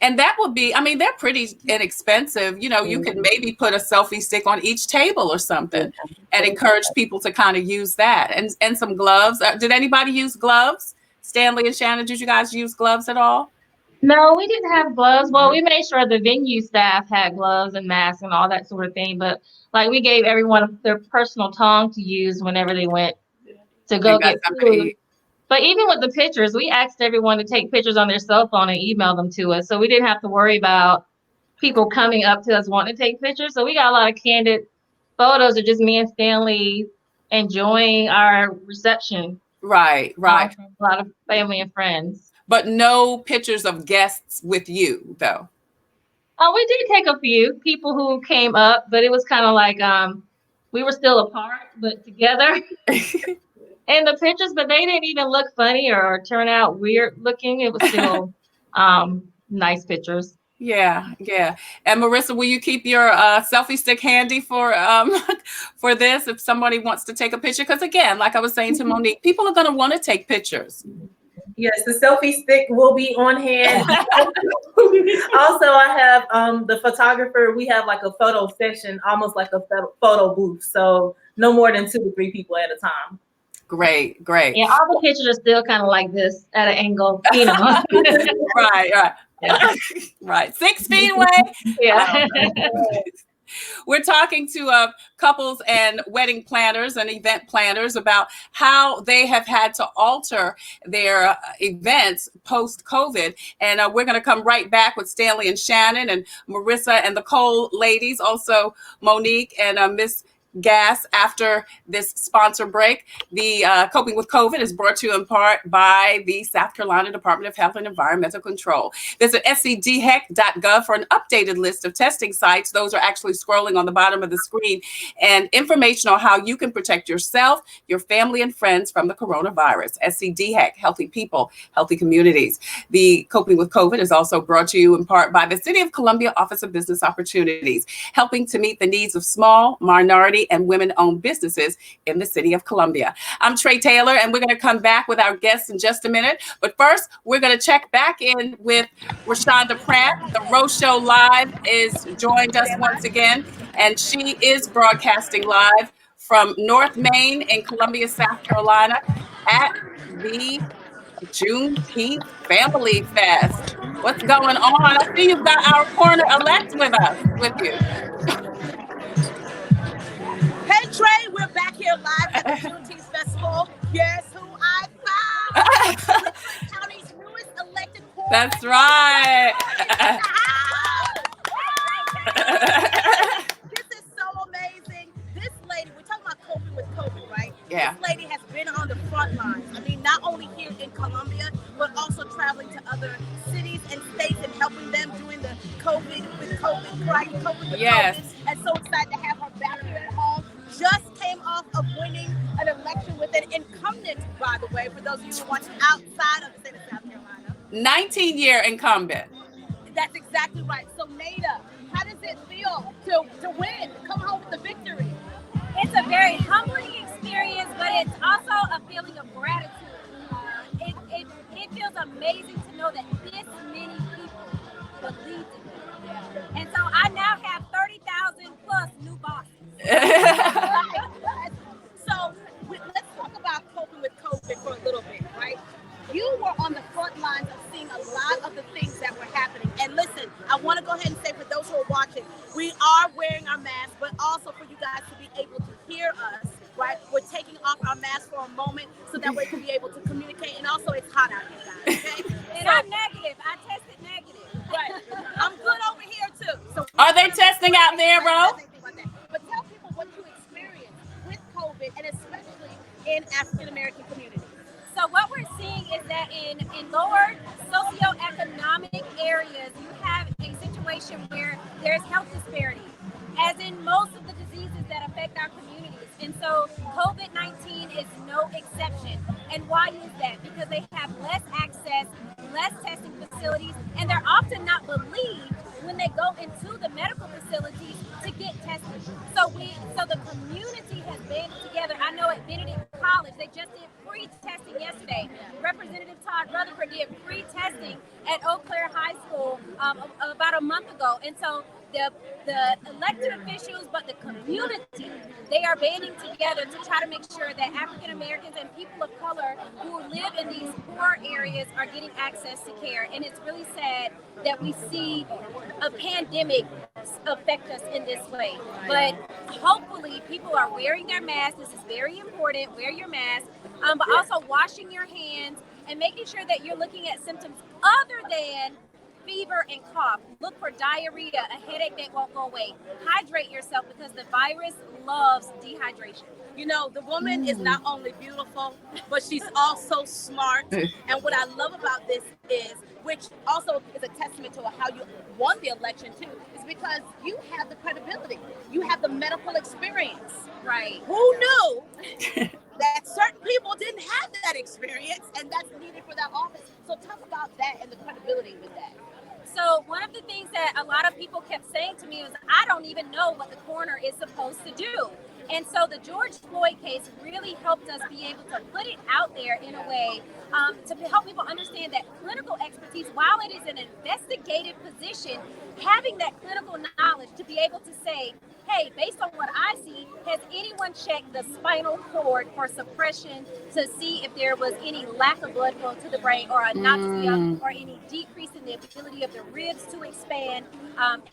And that would be, they're pretty inexpensive. You can maybe put a selfie stick on each table or something and encourage people to kind of use that. And some gloves. Did anybody use gloves? Stanley and Shannon, did you guys use gloves at all?
No, we didn't have gloves. Well, we made sure the venue staff had gloves and masks and all that sort of thing. But we gave everyone their personal tongue to use whenever they went to go get food. But even with the pictures, we asked everyone to take pictures on their cell phone and email them to us. So we didn't have to worry about people coming up to us wanting to take pictures. So we got a lot of candid photos of just me and Stanley enjoying our reception.
Right.
From a lot of family and friends.
But no pictures of guests with you, though.
Oh, we did take a few people who came up, but it was kind of like we were still apart, but together. And the pictures, but they didn't even look funny or turn out weird looking. It was still nice pictures.
Yeah, yeah. And Marissa, will you keep your selfie stick handy for for this if somebody wants to take a picture? Because again, like I was saying to Monique, people are going to want to take pictures.
Yes, the selfie stick will be on hand. Also, I have the photographer. We have like a photo session, almost like a photo booth. So no more than 2 to 3 people at a time.
Great, great.
Yeah, all the pictures are still kind of like this at an angle, you know.
Right, right.
Yeah.
Right. 6 feet away.
Yeah.
We're talking to couples and wedding planners and event planners about how they have had to alter their events post-COVID. And we're going to come right back with Stanley and Shannon and Marissa and the Cole ladies, also Monique and Miss Gas after this sponsor break. The Coping with COVID is brought to you in part by the South Carolina Department of Health and Environmental Control. Visit scdheck.gov for an updated list of testing sites. Those are actually scrolling on the bottom of the screen, and information on how you can protect yourself, your family, and friends from the coronavirus. SCDHEC, healthy people, healthy communities. The Coping with COVID is also brought to you in part by the City of Columbia Office of Business Opportunities, helping to meet the needs of small, minority, and women-owned businesses in the City of Columbia. I'm Tre Tailor, and we're going to come back with our guests in just a minute. But first, we're going to check back in with Rashonda Pratt. The Rose Show Live is joined us once again, and she is broadcasting live from North Main in Columbia, South Carolina, at the Juneteenth Family Fest. What's going on? I see you've got our corner elect with you.
Hey Trey, we're back here live at the Juneteenth Festival. Guess who I found? Richland County's newest elected board.
That's right.
This is so amazing. This lady, we're talking about coping with COVID, right?
Yeah.
This lady has been on the front lines. I mean, not only here in Columbia, but also traveling to other cities and states and helping them doing the COVID with COVID, right? COVID with
Yes.
COVID. And so excited to have her back here at home. Just came off of winning an election with an incumbent, by the way, for those of you who watch outside of the state of South Carolina.
19-year incumbent.
That's exactly right. So Nada, how does it feel to win, to come home with the victory?
It's a very humbling experience, but it's also a feeling of gratitude. It feels amazing to know that this many people believed in me. And so I now have 30,000 plus new bosses.
So let's talk about coping with COVID for a little bit, right? You were on the front lines of seeing a lot of the things that were happening. And listen, I want to go ahead and say for those who are watching, we are wearing our masks, but also for you guys to be able to hear us, right? We're taking off our masks for a moment so that way we can be able to communicate. And also, it's hot out here, guys, okay?
And I'm negative. I tested negative.
Right. I'm good over here, too. So
Are they testing out there, bro?
But tell people what you experienced with COVID, and especially in African-American communities.
So what we're seeing is that in lower socioeconomic areas, you have a situation where there's health disparity, as in most of the diseases that affect our communities. And so COVID-19 is no exception. And why is that? Because they have less access, less testing facilities, and they're often not believed when they go into the medical facilities to get tested. So the community has banded together. I know at Benedict College, they just did free testing yesterday. Representative Todd Rutherford did free testing at Eau Claire High School about a month ago. And so the elected officials, but the community, they are banding together to try to make sure that African Americans and people of color who live in these poor areas are getting access to care. And it's really sad that we see a pandemic affect us in this way. But hopefully people are wearing their masks. This is very important. Wear your mask, but also washing your hands and making sure that you're looking at symptoms other than fever and cough. Look for diarrhea, a headache that won't go away. Hydrate yourself because the virus loves dehydration.
You know, the woman is not only beautiful, but she's also smart. And what I love about this is, which also is a testament to how you won the election too, is because you have the credibility. You have the medical experience.
Right.
Who knew that certain people didn't have that experience, and that's needed for that office? So talk about that and the credibility with that.
So one of the things that a lot of people kept saying to me was, I don't even know what the coroner is supposed to do. And so the George Floyd case really helped us be able to put it out there in a way to help people understand that clinical expertise, while it is an investigative position, having that clinical knowledge to be able to say, hey, based on what I see, has anyone checked the spinal cord for suppression to see if there was any lack of blood flow to the brain or anoxia or any decrease in the ability of the ribs to expand,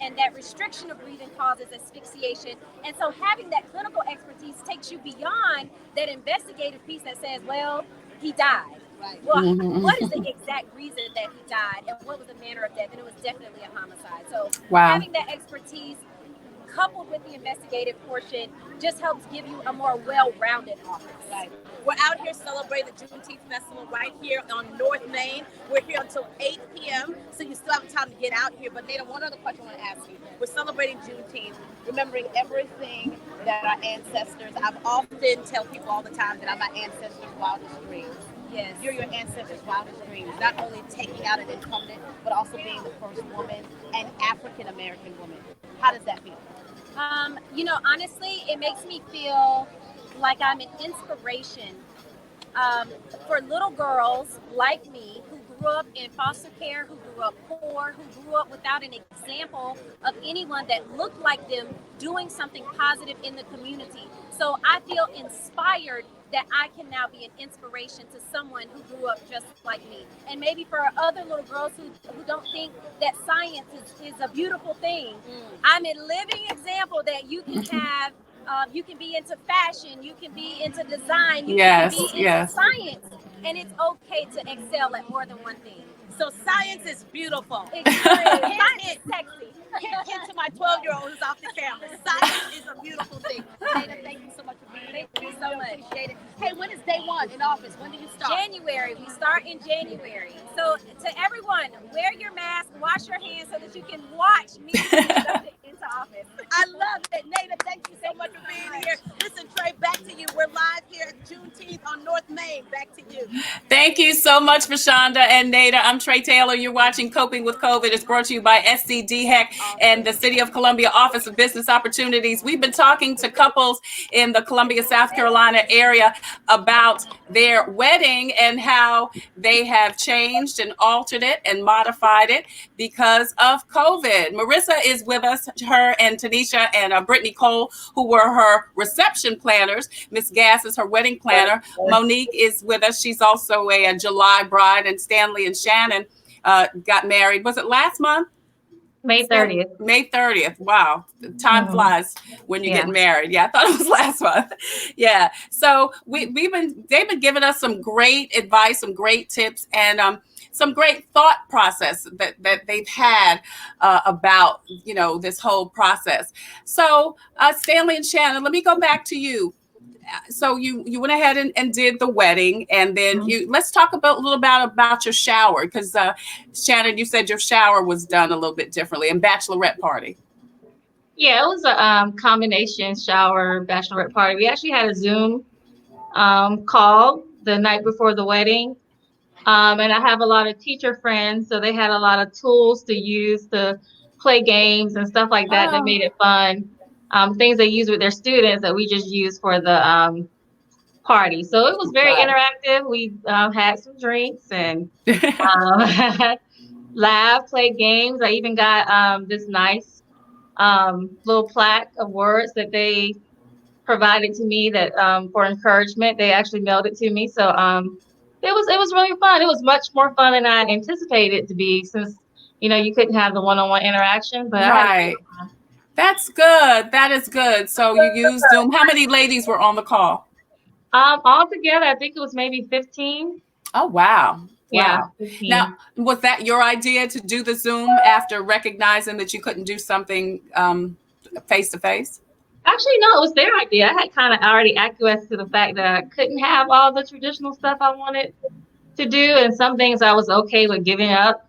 and that restriction of breathing causes asphyxiation. And so having that clinical expertise takes you beyond that investigative piece that says, well, he died. Right. Well, what is the exact reason that he died and what was the manner of death? And it was definitely a homicide. So having that expertise coupled with the investigative portion just helps give you a more well-rounded office.
Right. We're out here celebrating the Juneteenth Festival right here on North Main. We're here until 8 p.m., so you still have time to get out here. But Nada, one other question I want to ask you. We're celebrating Juneteenth, remembering everything that our ancestors, I've often tell people all the time that I'm my ancestors' wildest dreams. Yes. You're your ancestors' wildest dreams, not only taking out an incumbent, but also being the first woman and African-American woman. How does that feel?
Honestly, it makes me feel like I'm an inspiration for little girls like me who grew up in foster care, who grew up poor, who grew up without an example of anyone that looked like them doing something positive in the community. So I feel inspired that I can now be an inspiration to someone who grew up just like me. And maybe for other little girls who don't think that science is a beautiful thing, I'm a living example that you can have, you can be into fashion, you can be into design, you can be into science, and it's okay to excel at more than one thing.
So science is beautiful.
Science is sexy.
Hint to my 12-year-old who's off the camera. Science is a beautiful thing. Nada, thank you so much for being here.
Thank you so much.
Appreciate it. Hey, when is day one in office? When do you start?
January. We start in January. So to everyone, wear your mask, wash your hands so that you can watch me inducted into office.
I love it. Nada, thank you so much for being here. Listen, Trey, back to you. We're live here at Juneteenth on North Main. Back to you.
Thank you so much, Vashonda and Nada. I'm Tre Tailor. You're watching Coping with COVID. It's brought to you by SCDHEC and the City of Columbia Office of Business Opportunities. We've been talking to couples in the Columbia, South Carolina area about their wedding and how they have changed and altered it and modified it because of COVID. Marissa is with us, her and Tanisha and Brittany Cole, who were her reception planners. Miss Gass is her wedding planner. Monique is with us. She's also a July bride, and Stanley and Shannon got married. Was it last month?
May 30th.
May 30th. Wow. Time flies when you get married. Yeah, I thought it was last month. Yeah. So they've been giving us some great advice, some great tips, and some great thought process that they've had about, this whole process. So Stanley and Shannon, let me go back to you. So you went ahead and did the wedding, and then let's talk a little bit about your shower, because Shannon, you said your shower was done a little bit differently, and bachelorette party.
Yeah, it was a combination shower bachelorette party. We actually had a Zoom call the night before the wedding, and I have a lot of teacher friends, so they had a lot of tools to use to play games and stuff like that that made it fun. Things they use with their students that we just use for the party. So it was very interactive. We had some drinks and laughed, played games. I even got this nice little plaque of words that they provided to me that for encouragement. They actually mailed it to me. So it was really fun. It was much more fun than I anticipated it to be, since you couldn't have the one-on-one interaction. But
right. That's good. That is good. So you used Zoom. How many ladies were on the call?
Altogether, I think it was maybe 15.
Oh, wow.
Yeah.
Wow. Now, was that your idea to do the Zoom after recognizing that you couldn't do something face to face?
Actually, no, it was their idea. I had kind of already acquiesced to the fact that I couldn't have all the traditional stuff I wanted to do, and some things I was okay with giving up.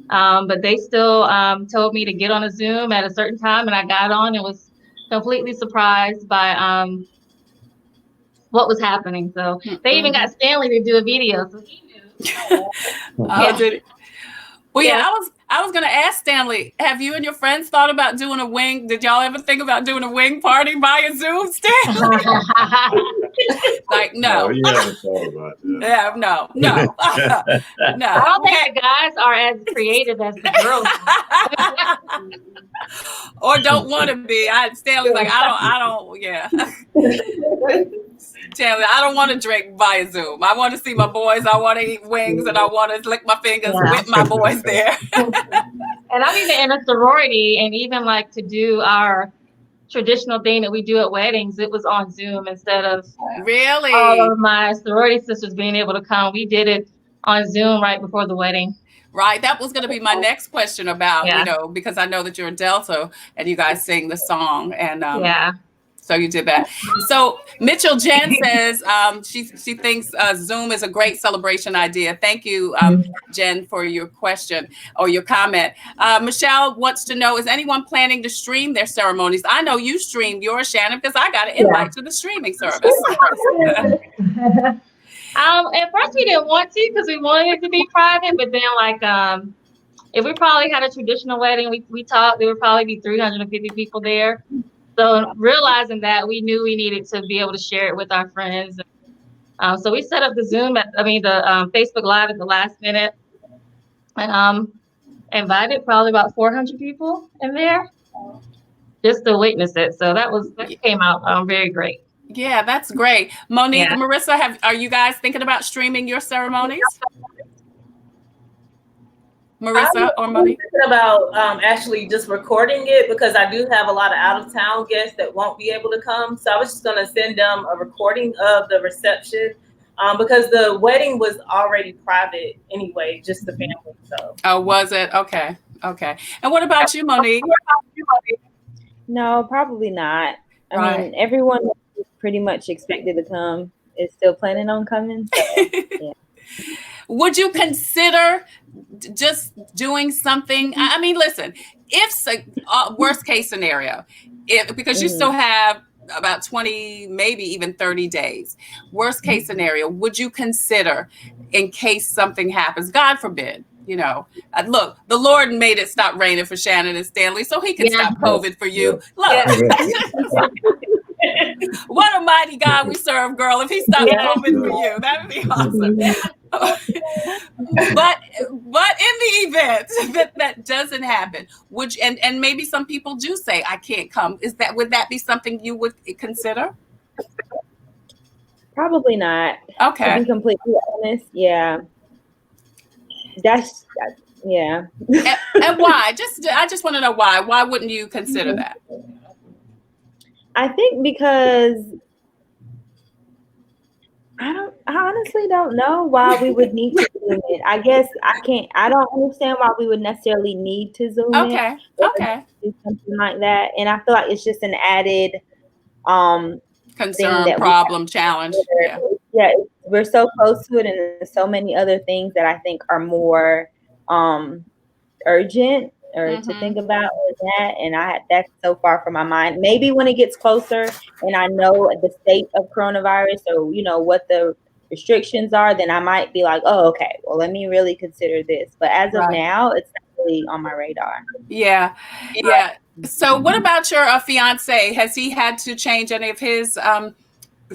But they still told me to get on a Zoom at a certain time, and I got on and was completely surprised by what was happening. So they even got Stanley to do a video, so he knew.
Did it? Well, yeah, I was gonna ask Stanley, have you and your friends thought about doing a wing? Did y'all ever think about doing a wing party via Zoom, Stanley? Like,
No,
no.
you haven't thought about that.
Yeah, no.
I
No.
don't think the guys are as creative as the girls.
Or don't want to be. Stanley's like, I don't, yeah. Stanley, I don't want to drink via Zoom. I want to see my boys. I want to eat wings, and I want to lick my fingers with my boys there.
And I'm even in a sorority, and even like to do our traditional thing that we do at weddings, it was on Zoom instead of
Really?
all of my sorority sisters being able to come. We did it on Zoom right before the wedding.
Right. That was going to be my next question about,
Yeah.
because I know that you're a Delta and you guys sing the song. And
Yeah.
so you did that. So Mitchell Jen says she thinks Zoom is a great celebration idea. Thank you, Jen, for your question or your comment. Michelle wants to know, is anyone planning to stream their ceremonies? I know you streamed yours, Shannon, because I got an invite to the streaming service.
At first we didn't want to because we wanted it to be private, but then if we probably had a traditional wedding, we talked, there would probably be 350 people there. So realizing that, we knew we needed to be able to share it with our friends. So we set up the Facebook Live at the last minute, and invited probably about 400 people in there just to witness it. So that came out very great.
Yeah, that's great. Monique,
Yeah.
Marissa, are you guys thinking about streaming your ceremonies? Marissa or Monique?
I'm thinking about actually just recording it because I do have a lot of out of town guests that won't be able to come. So I was just going to send them a recording of the reception because the wedding was already private anyway, just the family. So.
Oh, was it? Okay. And what about you, Monique?
No, probably not. I
Right.
mean, everyone who's pretty much expected to come is still planning on coming. So, yeah.
Would you consider just doing something? I mean, listen, if worst case scenario, because you still have about 20, maybe even 30 days, worst case scenario, would you consider in case something happens, God forbid, look, the Lord made it stop raining for Shannon and Stanley, so he can stop COVID for you. Look. What a mighty God we serve, girl. If he stopped COVID for you, that would be awesome. But in the event that doesn't happen, and maybe some people do say I can't come, would that be something you would consider?
Probably not.
Okay.
To be completely honest, yeah. Yeah.
And why? I just want to know why. Why wouldn't you consider that?
I think because I honestly don't know why we would need to Zoom it. I guess I don't understand why we would necessarily need to Zoom it.
Okay.
Do something like that. And I feel like it's just an added
concern, problem, challenge.
Yeah, we're so close to it, and there's so many other things that I think are more urgent or to think about with that, and that's so far from my mind. Maybe when it gets closer and I know the state of coronavirus or what the restrictions are, then I might be like, oh, okay, well, let me really consider this. But as of now, it's not really on my radar.
Yeah. So what about your fiance? Has he had to change any of his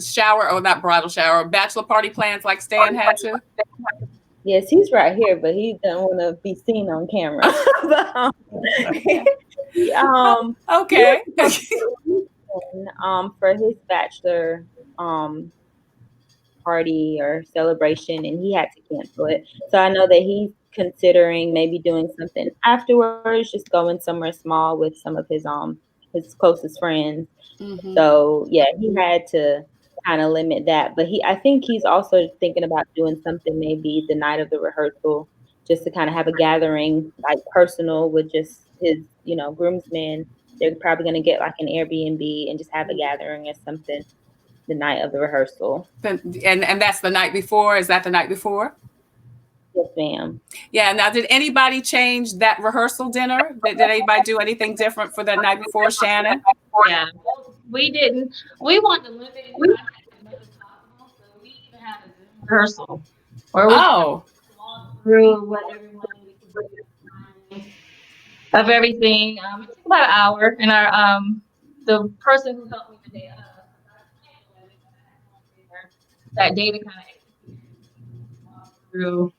shower, or not bridal shower, bachelor party plans like Stan had to?
Yes, he's right here, but he doesn't want to be seen on camera.
Okay.
For his bachelor party or celebration, and he had to cancel it. So I know that he's considering maybe doing something afterwards, just going somewhere small with some of his closest friends. So yeah, he had to kind of limit that, but I think he's also thinking about doing something maybe the night of the rehearsal, just to kind of have a gathering, like personal, with just his groomsmen. They're probably going to get like an Airbnb and just have a gathering or something the night of the rehearsal.
And that's the night before? Is that the night before?
Yes, ma'am.
Yeah. Now, did anybody change that rehearsal dinner? Did anybody do anything different for that night before, Shannon?
Yeah, we didn't. We want to limit it as much as possible, so we even had a Zoom rehearsal where we walked through what everyone needed to do. of everything. It took about an hour, and our the person who helped me the day that day to kind of execute through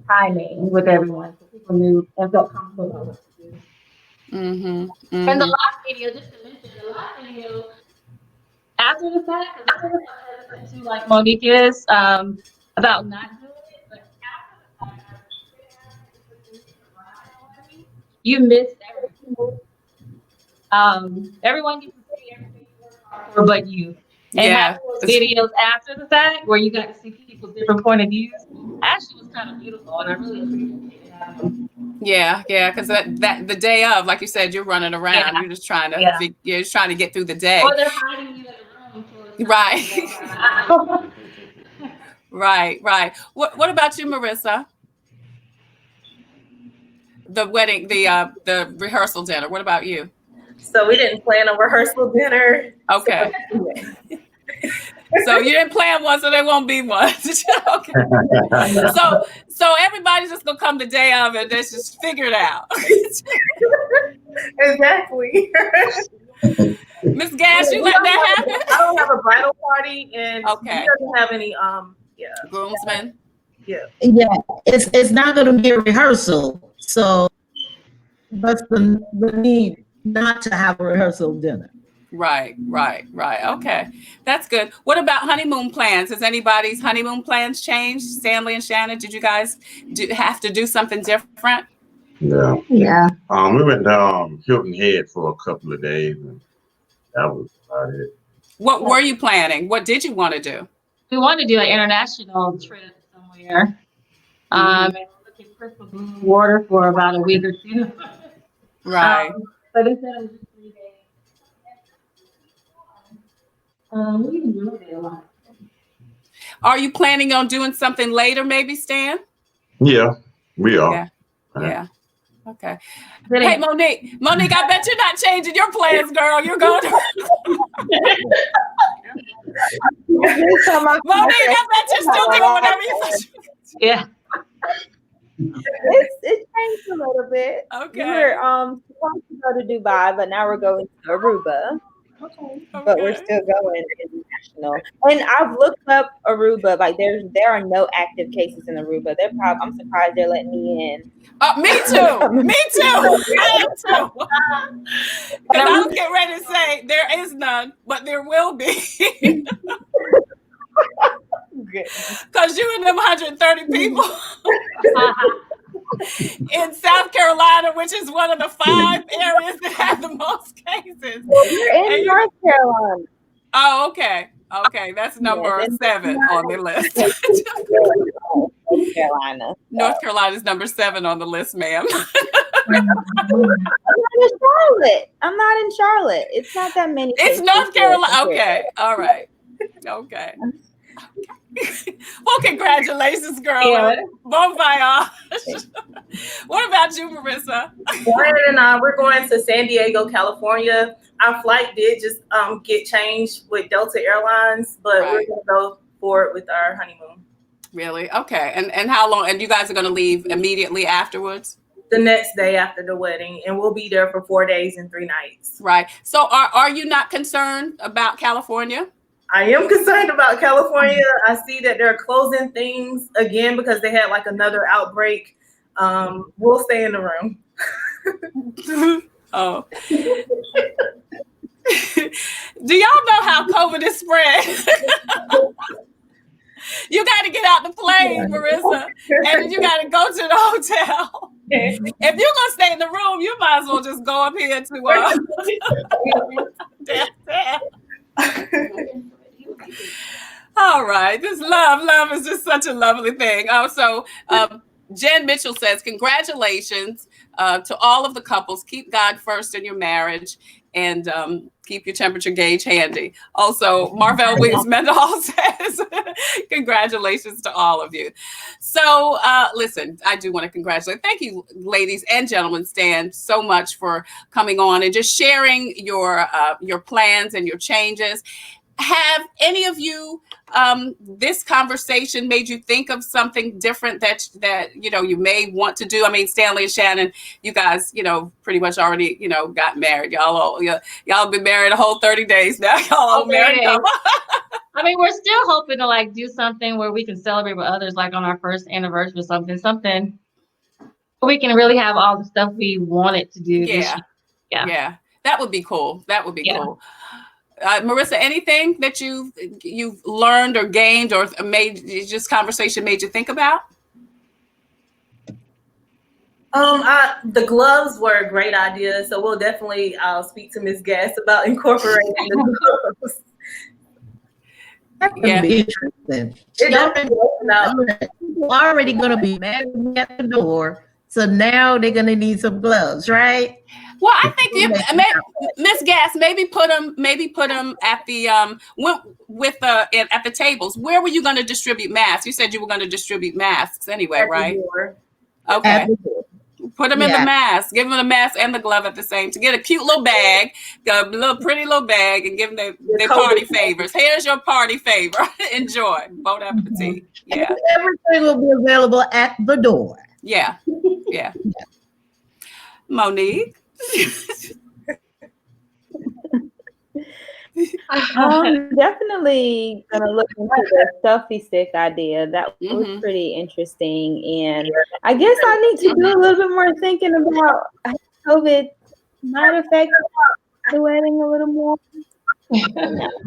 timing with everyone, so people knew and felt comfortable about what to do.
Mm-hmm.
And the
Mm-hmm.
last video, just to mention, the last video after the fact, because I was hesitant to like Monique is about not doing it, but after the fact, you missed everything. Everyone gets to see everything you worked hard for, but you. And
Yeah.
having those videos after the fact, where you got to see people's different point of views, actually was kind of beautiful, and I really appreciated having them.
Yeah, yeah, because that the day of, like you said, you're running around.
Yeah,
You're just trying to
yeah.
you're just trying to get through the day.
Or they're hiding you in the room. So
Right. Right, right. What about you, Marissa? The wedding, the rehearsal dinner. What about you?
So we didn't plan a rehearsal dinner.
Okay. So you didn't plan one, so there won't be one. Okay. So everybody's just gonna come the day of and let's just figure it out.
Exactly.
Miss Gash, you let that happen?
I don't have a bridal party, and
Okay.
he doesn't have any
groomsmen.
Yeah, it's not going to be a rehearsal, so that's the need not to have a rehearsal dinner.
Right. Okay, that's good. What about honeymoon plans? Has anybody's honeymoon plans changed? Stanley and Shannon, did you guys have to do something different?
Yeah.
Yeah.
We went to Hilton Head for a couple of days, and that was about it.
What were you planning? What did you want to do?
We want to do an international trip somewhere. And we're looking for crystal blue water for about a week or two.
Right.
But instead of just 3 days. We enjoyed it a lot.
Are you planning on doing something later, maybe, Stan?
Yeah, we are.
Yeah. Okay. Hey, Monique, I bet you're not changing your plans, girl. You're going to. Monique, I bet you're still doing whatever you thought.
Yeah.
It changed a little bit.
Okay.
We were supposed to go to Dubai, but now we're going to Aruba.
Okay.
But we're still going international. And I've looked up Aruba. Like there are no active cases in Aruba. I'm surprised they're letting me in.
Me too. Me too. I am too. Because I was getting ready to say there is none, but there will be. Because you and them 130 people in South Carolina, which is one of the 5 areas that have the most cases.
We're in North Carolina.
Oh, okay. Okay, that's number 7 on the list.
North Carolina.
North Carolina is number 7 on the list, ma'am.
I'm not in Charlotte. It's not that many.
It's North Carolina. Okay. All right. Okay. Well, congratulations, girl.
Yeah.
Bon voyage. What about you, Marissa?
Brian and I, we're going to San Diego, California. Our flight did just get changed with Delta Airlines, but we're going to go forward with our honeymoon.
Really? Okay. And how long? And you guys are going to leave immediately afterwards?
The next day after the wedding, and we'll be there for 4 days and 3 nights.
Right. So are you not concerned about California?
I am concerned about California. I see that they're closing things again because they had like another outbreak. We'll stay in the room.
Oh. Do y'all know how COVID is spread? You got to get out the plane, Marissa, and you got to go to the hotel. If you're going to stay in the room, you might as well just go up here to All right. This love is just such a lovely thing. So Jen Mitchell says, congratulations to all of the couples. Keep God first in your marriage and keep your temperature gauge handy. Also, Marvell Williams Mendenhall says, congratulations to all of you. So listen, I do want to congratulate. Thank you, ladies and gentlemen, Stan, so much for coming on and just sharing your plans and your changes. have any of you, this conversation made you think of something different that you may want to do? I mean, Stanley and Shannon, you guys, pretty much already, got married. Y'all been married a whole 30 days now. Y'all married couple.
I mean, we're still hoping to like do something where we can celebrate with others, like on our first anniversary or something where we can really have all the stuff we wanted to do this year.
Yeah, that would be cool. That would be cool. Marissa, anything that you've learned or gained or just conversation made you think about?
The gloves were a great idea, so we'll definitely speak to Ms. Gass about incorporating the gloves.
That's gonna be interesting. People already gonna be mad at me at the door, so now they're gonna need some gloves, right?
Well, I think Miss Gass, maybe put them at the at the tables. Where were you going to distribute masks? You said you were going to distribute masks anyway, right? Okay. Put them in the mask. Give them the mask and the glove at the same. To get a cute little bag, a little pretty little bag, and give them their party favors. Here's your party favor. Enjoy. Bon appetit. Yeah.
Everything will be available at the door.
Yeah. Monique.
Definitely gonna look into the selfie stick idea. That was pretty interesting, and I guess I need to do a little bit more thinking about how COVID might affect the wedding a little more.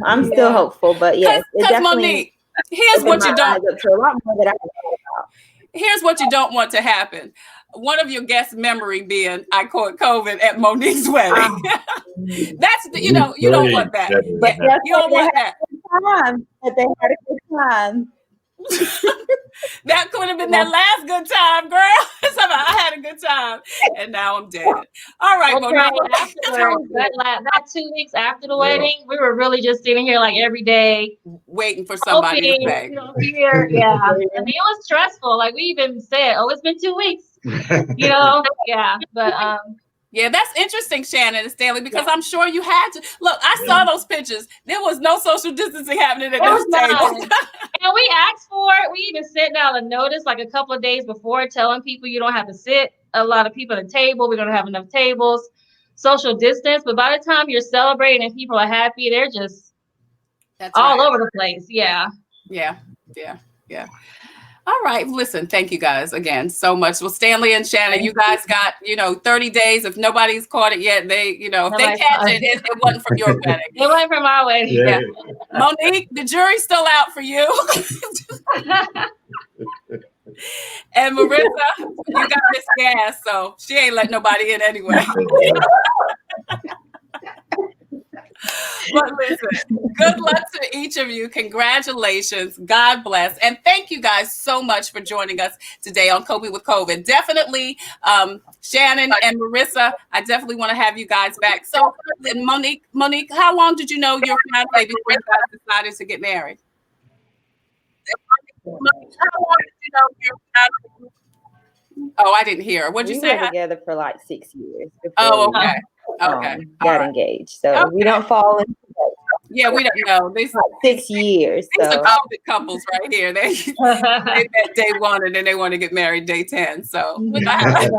I'm still hopeful, but yes, it definitely.
Monique, here's what you don't.
To a lot more that I about.
Here's what you don't want to happen. One of your guests' memory being, I caught COVID at Monique's wedding. That's you don't want that.
But
you don't want that.
But they had a good time.
That could have been that last good time, girl. I had a good time, and now I'm dead. All right, Monique.
That 2 weeks after the wedding, we were really just sitting here like every day,
waiting for somebody to say.
Yeah, I mean, it was stressful. Like we even said, "Oh, it's been 2 weeks." But
yeah, that's interesting, Shannon and Stanley, because I'm sure you had to. Look, I saw those pictures. There was no social distancing happening at those tables.
And we asked for it. We even sent out a notice like a couple of days before telling people you don't have to sit a lot of people at a table. We're going to have enough tables, social distance. But by the time you're celebrating and people are happy, they're just all over the place. Yeah.
All right. Listen, thank you guys again so much. Well, Stanley and Shannon, you guys got, 30 days. If nobody's caught it yet, if they catch it, it wasn't from your wedding.
It wasn't from our wedding.
Yeah. Monique, the jury's still out for you. And Marissa, you got Miss Gas, so she ain't let nobody in anyway. But listen, good luck to each of you. Congratulations. God bless. And thank you guys so much for joining us today on Coping with COVID. Definitely, Shannon and Marissa, I definitely want to have you guys back. So, Monique, how long did you know your fiance before you guys decided to get married? How long did you know your fiance? Oh, I didn't hear. What'd you say?
We were together for like 6 years.
Oh, okay. Okay.
Got engaged. So we don't fall into that.
Yeah, we don't know. These
like 6 years.
These are COVID couples right here. They met day 1 and then they want to get married day 10. So
right.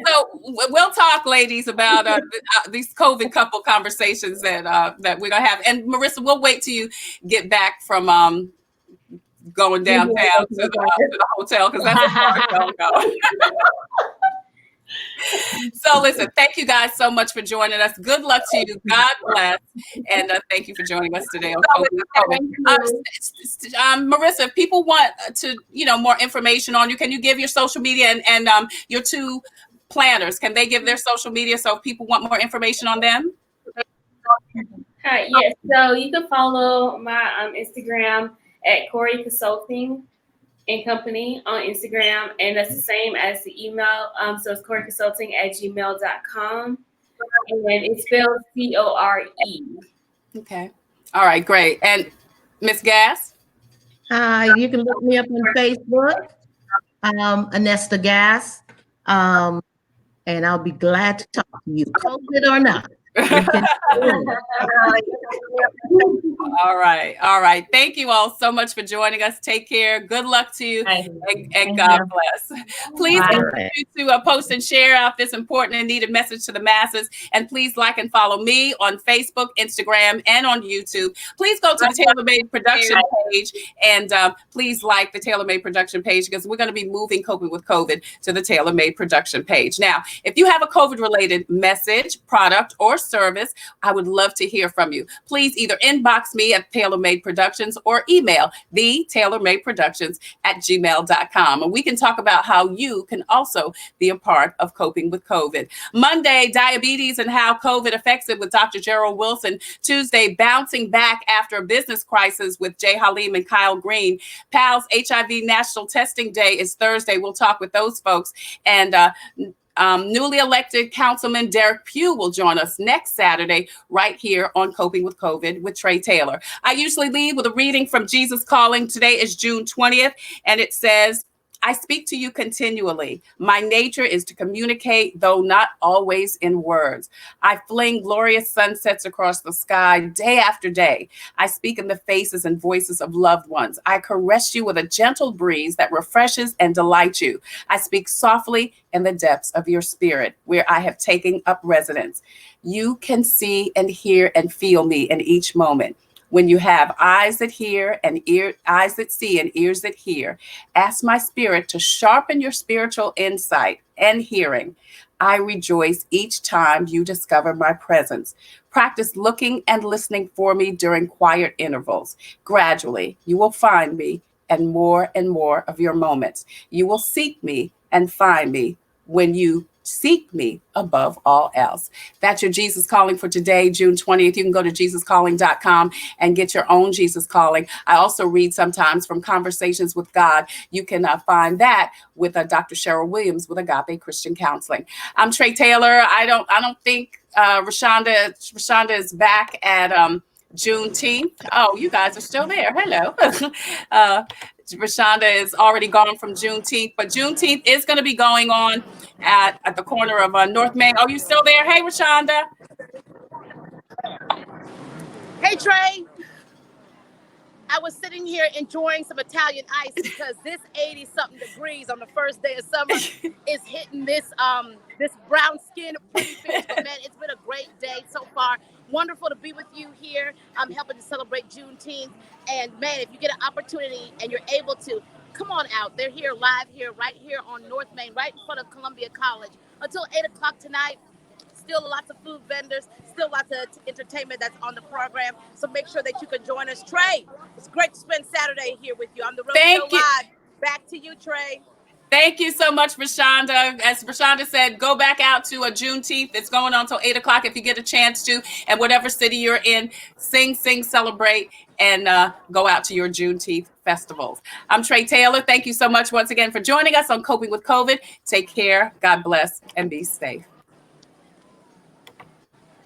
So we'll talk, ladies, about these COVID couple conversations that we're gonna have. And Marissa, we'll wait till you get back from going downtown to the hotel, because that's a far don't go. So listen, thank you guys so much for joining us. Good luck to you. God bless. And thank you for joining us today on COVID. Marissa, if people want to, more information on you, can you give your social media and your two planners? Can they give their social media so if people want more information on them?
Hi, yes. So you can follow my Instagram at Corey Consulting and Company on Instagram, and that's the same as the email. So it's coreyconsulting@gmail.com, and then it's spelled CORE.
Okay. All right, great. And Miss Gass?
You can look me up on Facebook, Anesta Gass, and I'll be glad to talk to you, COVID or not. We can.
All right. All right. Thank you all so much for joining us. Take care. Good luck to you,
Thank you.
and
Thank
God
you.
bless. Please
Bye.
continue to post and share out this important and needed message to the masses. And please like and follow me on Facebook, Instagram, and on YouTube. Please go to the Tailor Made Production page, and please like the Tailor Made Production page, because we're going to be moving Coping with COVID to the Tailor Made Production page. Now, if you have a COVID-related message, product, or service, I would love to hear from you. Please either inbox me at Tailor Made Productions or email the tailormadeproductions@gmail.com. And we can talk about how you can also be a part of coping with COVID. Monday, diabetes and how COVID affects it with Dr. Gerald Wilson. Tuesday, bouncing back after a business crisis with Jay Halim and Kyle Green. PALS HIV National Testing Day is Thursday. We'll talk with those folks. And newly elected Councilman Derek Pugh will join us next Saturday right here on Coping with COVID with Tre Tailor. I usually leave with a reading from Jesus Calling. Today is June 20th, and it says, I speak to you continually. My nature is to communicate, though not always in words. I fling glorious sunsets across the sky day after day. I speak in the faces and voices of loved ones. I caress you with a gentle breeze that refreshes and delights you. I speak softly in the depths of your spirit, where I have taken up residence. You can see and hear and feel me in each moment. When you have eyes that hear and eyes that see and ears that hear, ask my spirit to sharpen your spiritual insight and hearing. I rejoice each time you discover my presence. Practice looking and listening for me during quiet intervals. Gradually, you will find me and more of your moments. You will seek me and find me when you seek me above all else. That's your Jesus Calling for today, June 20th. You can go to JesusCalling.com and get your own Jesus Calling. I also read sometimes from Conversations with God. You can find that with Dr. Cheryl Williams with Agape Christian Counseling. I'm Tre Tailor. I don't think Rashonda is back at Juneteenth. Oh, you guys are still there. Hello. Rashonda is already gone from Juneteenth, but Juneteenth is going to be going on at the corner of North Main. Oh, you still there? Hey, Rashonda.
Hey, Tre. I was sitting here enjoying some Italian ice because this 80-something degrees on the first day of summer is hitting this brown skin pretty finish. But man, it's been a great day so far. Wonderful to be with you here. I'm helping to celebrate Juneteenth. And man, if you get an opportunity and you're able to, come on out. They're here live here, right here on North Main, right in front of Columbia College until 8 o'clock tonight. Still lots of food vendors, still lots of entertainment that's on the program. So make sure that you can join us. Tre, it's great to spend Saturday here with you on the Road Show Live. Back to you, Tre.
Thank you so much, Rashonda. As Rashonda said, go back out to a Juneteenth. It's going on until 8 o'clock if you get a chance to. And whatever city you're in, sing, celebrate, and go out to your Juneteenth festivals. I'm Tre Tailor. Thank you so much once again for joining us on Coping with COVID. Take care. God bless and be safe.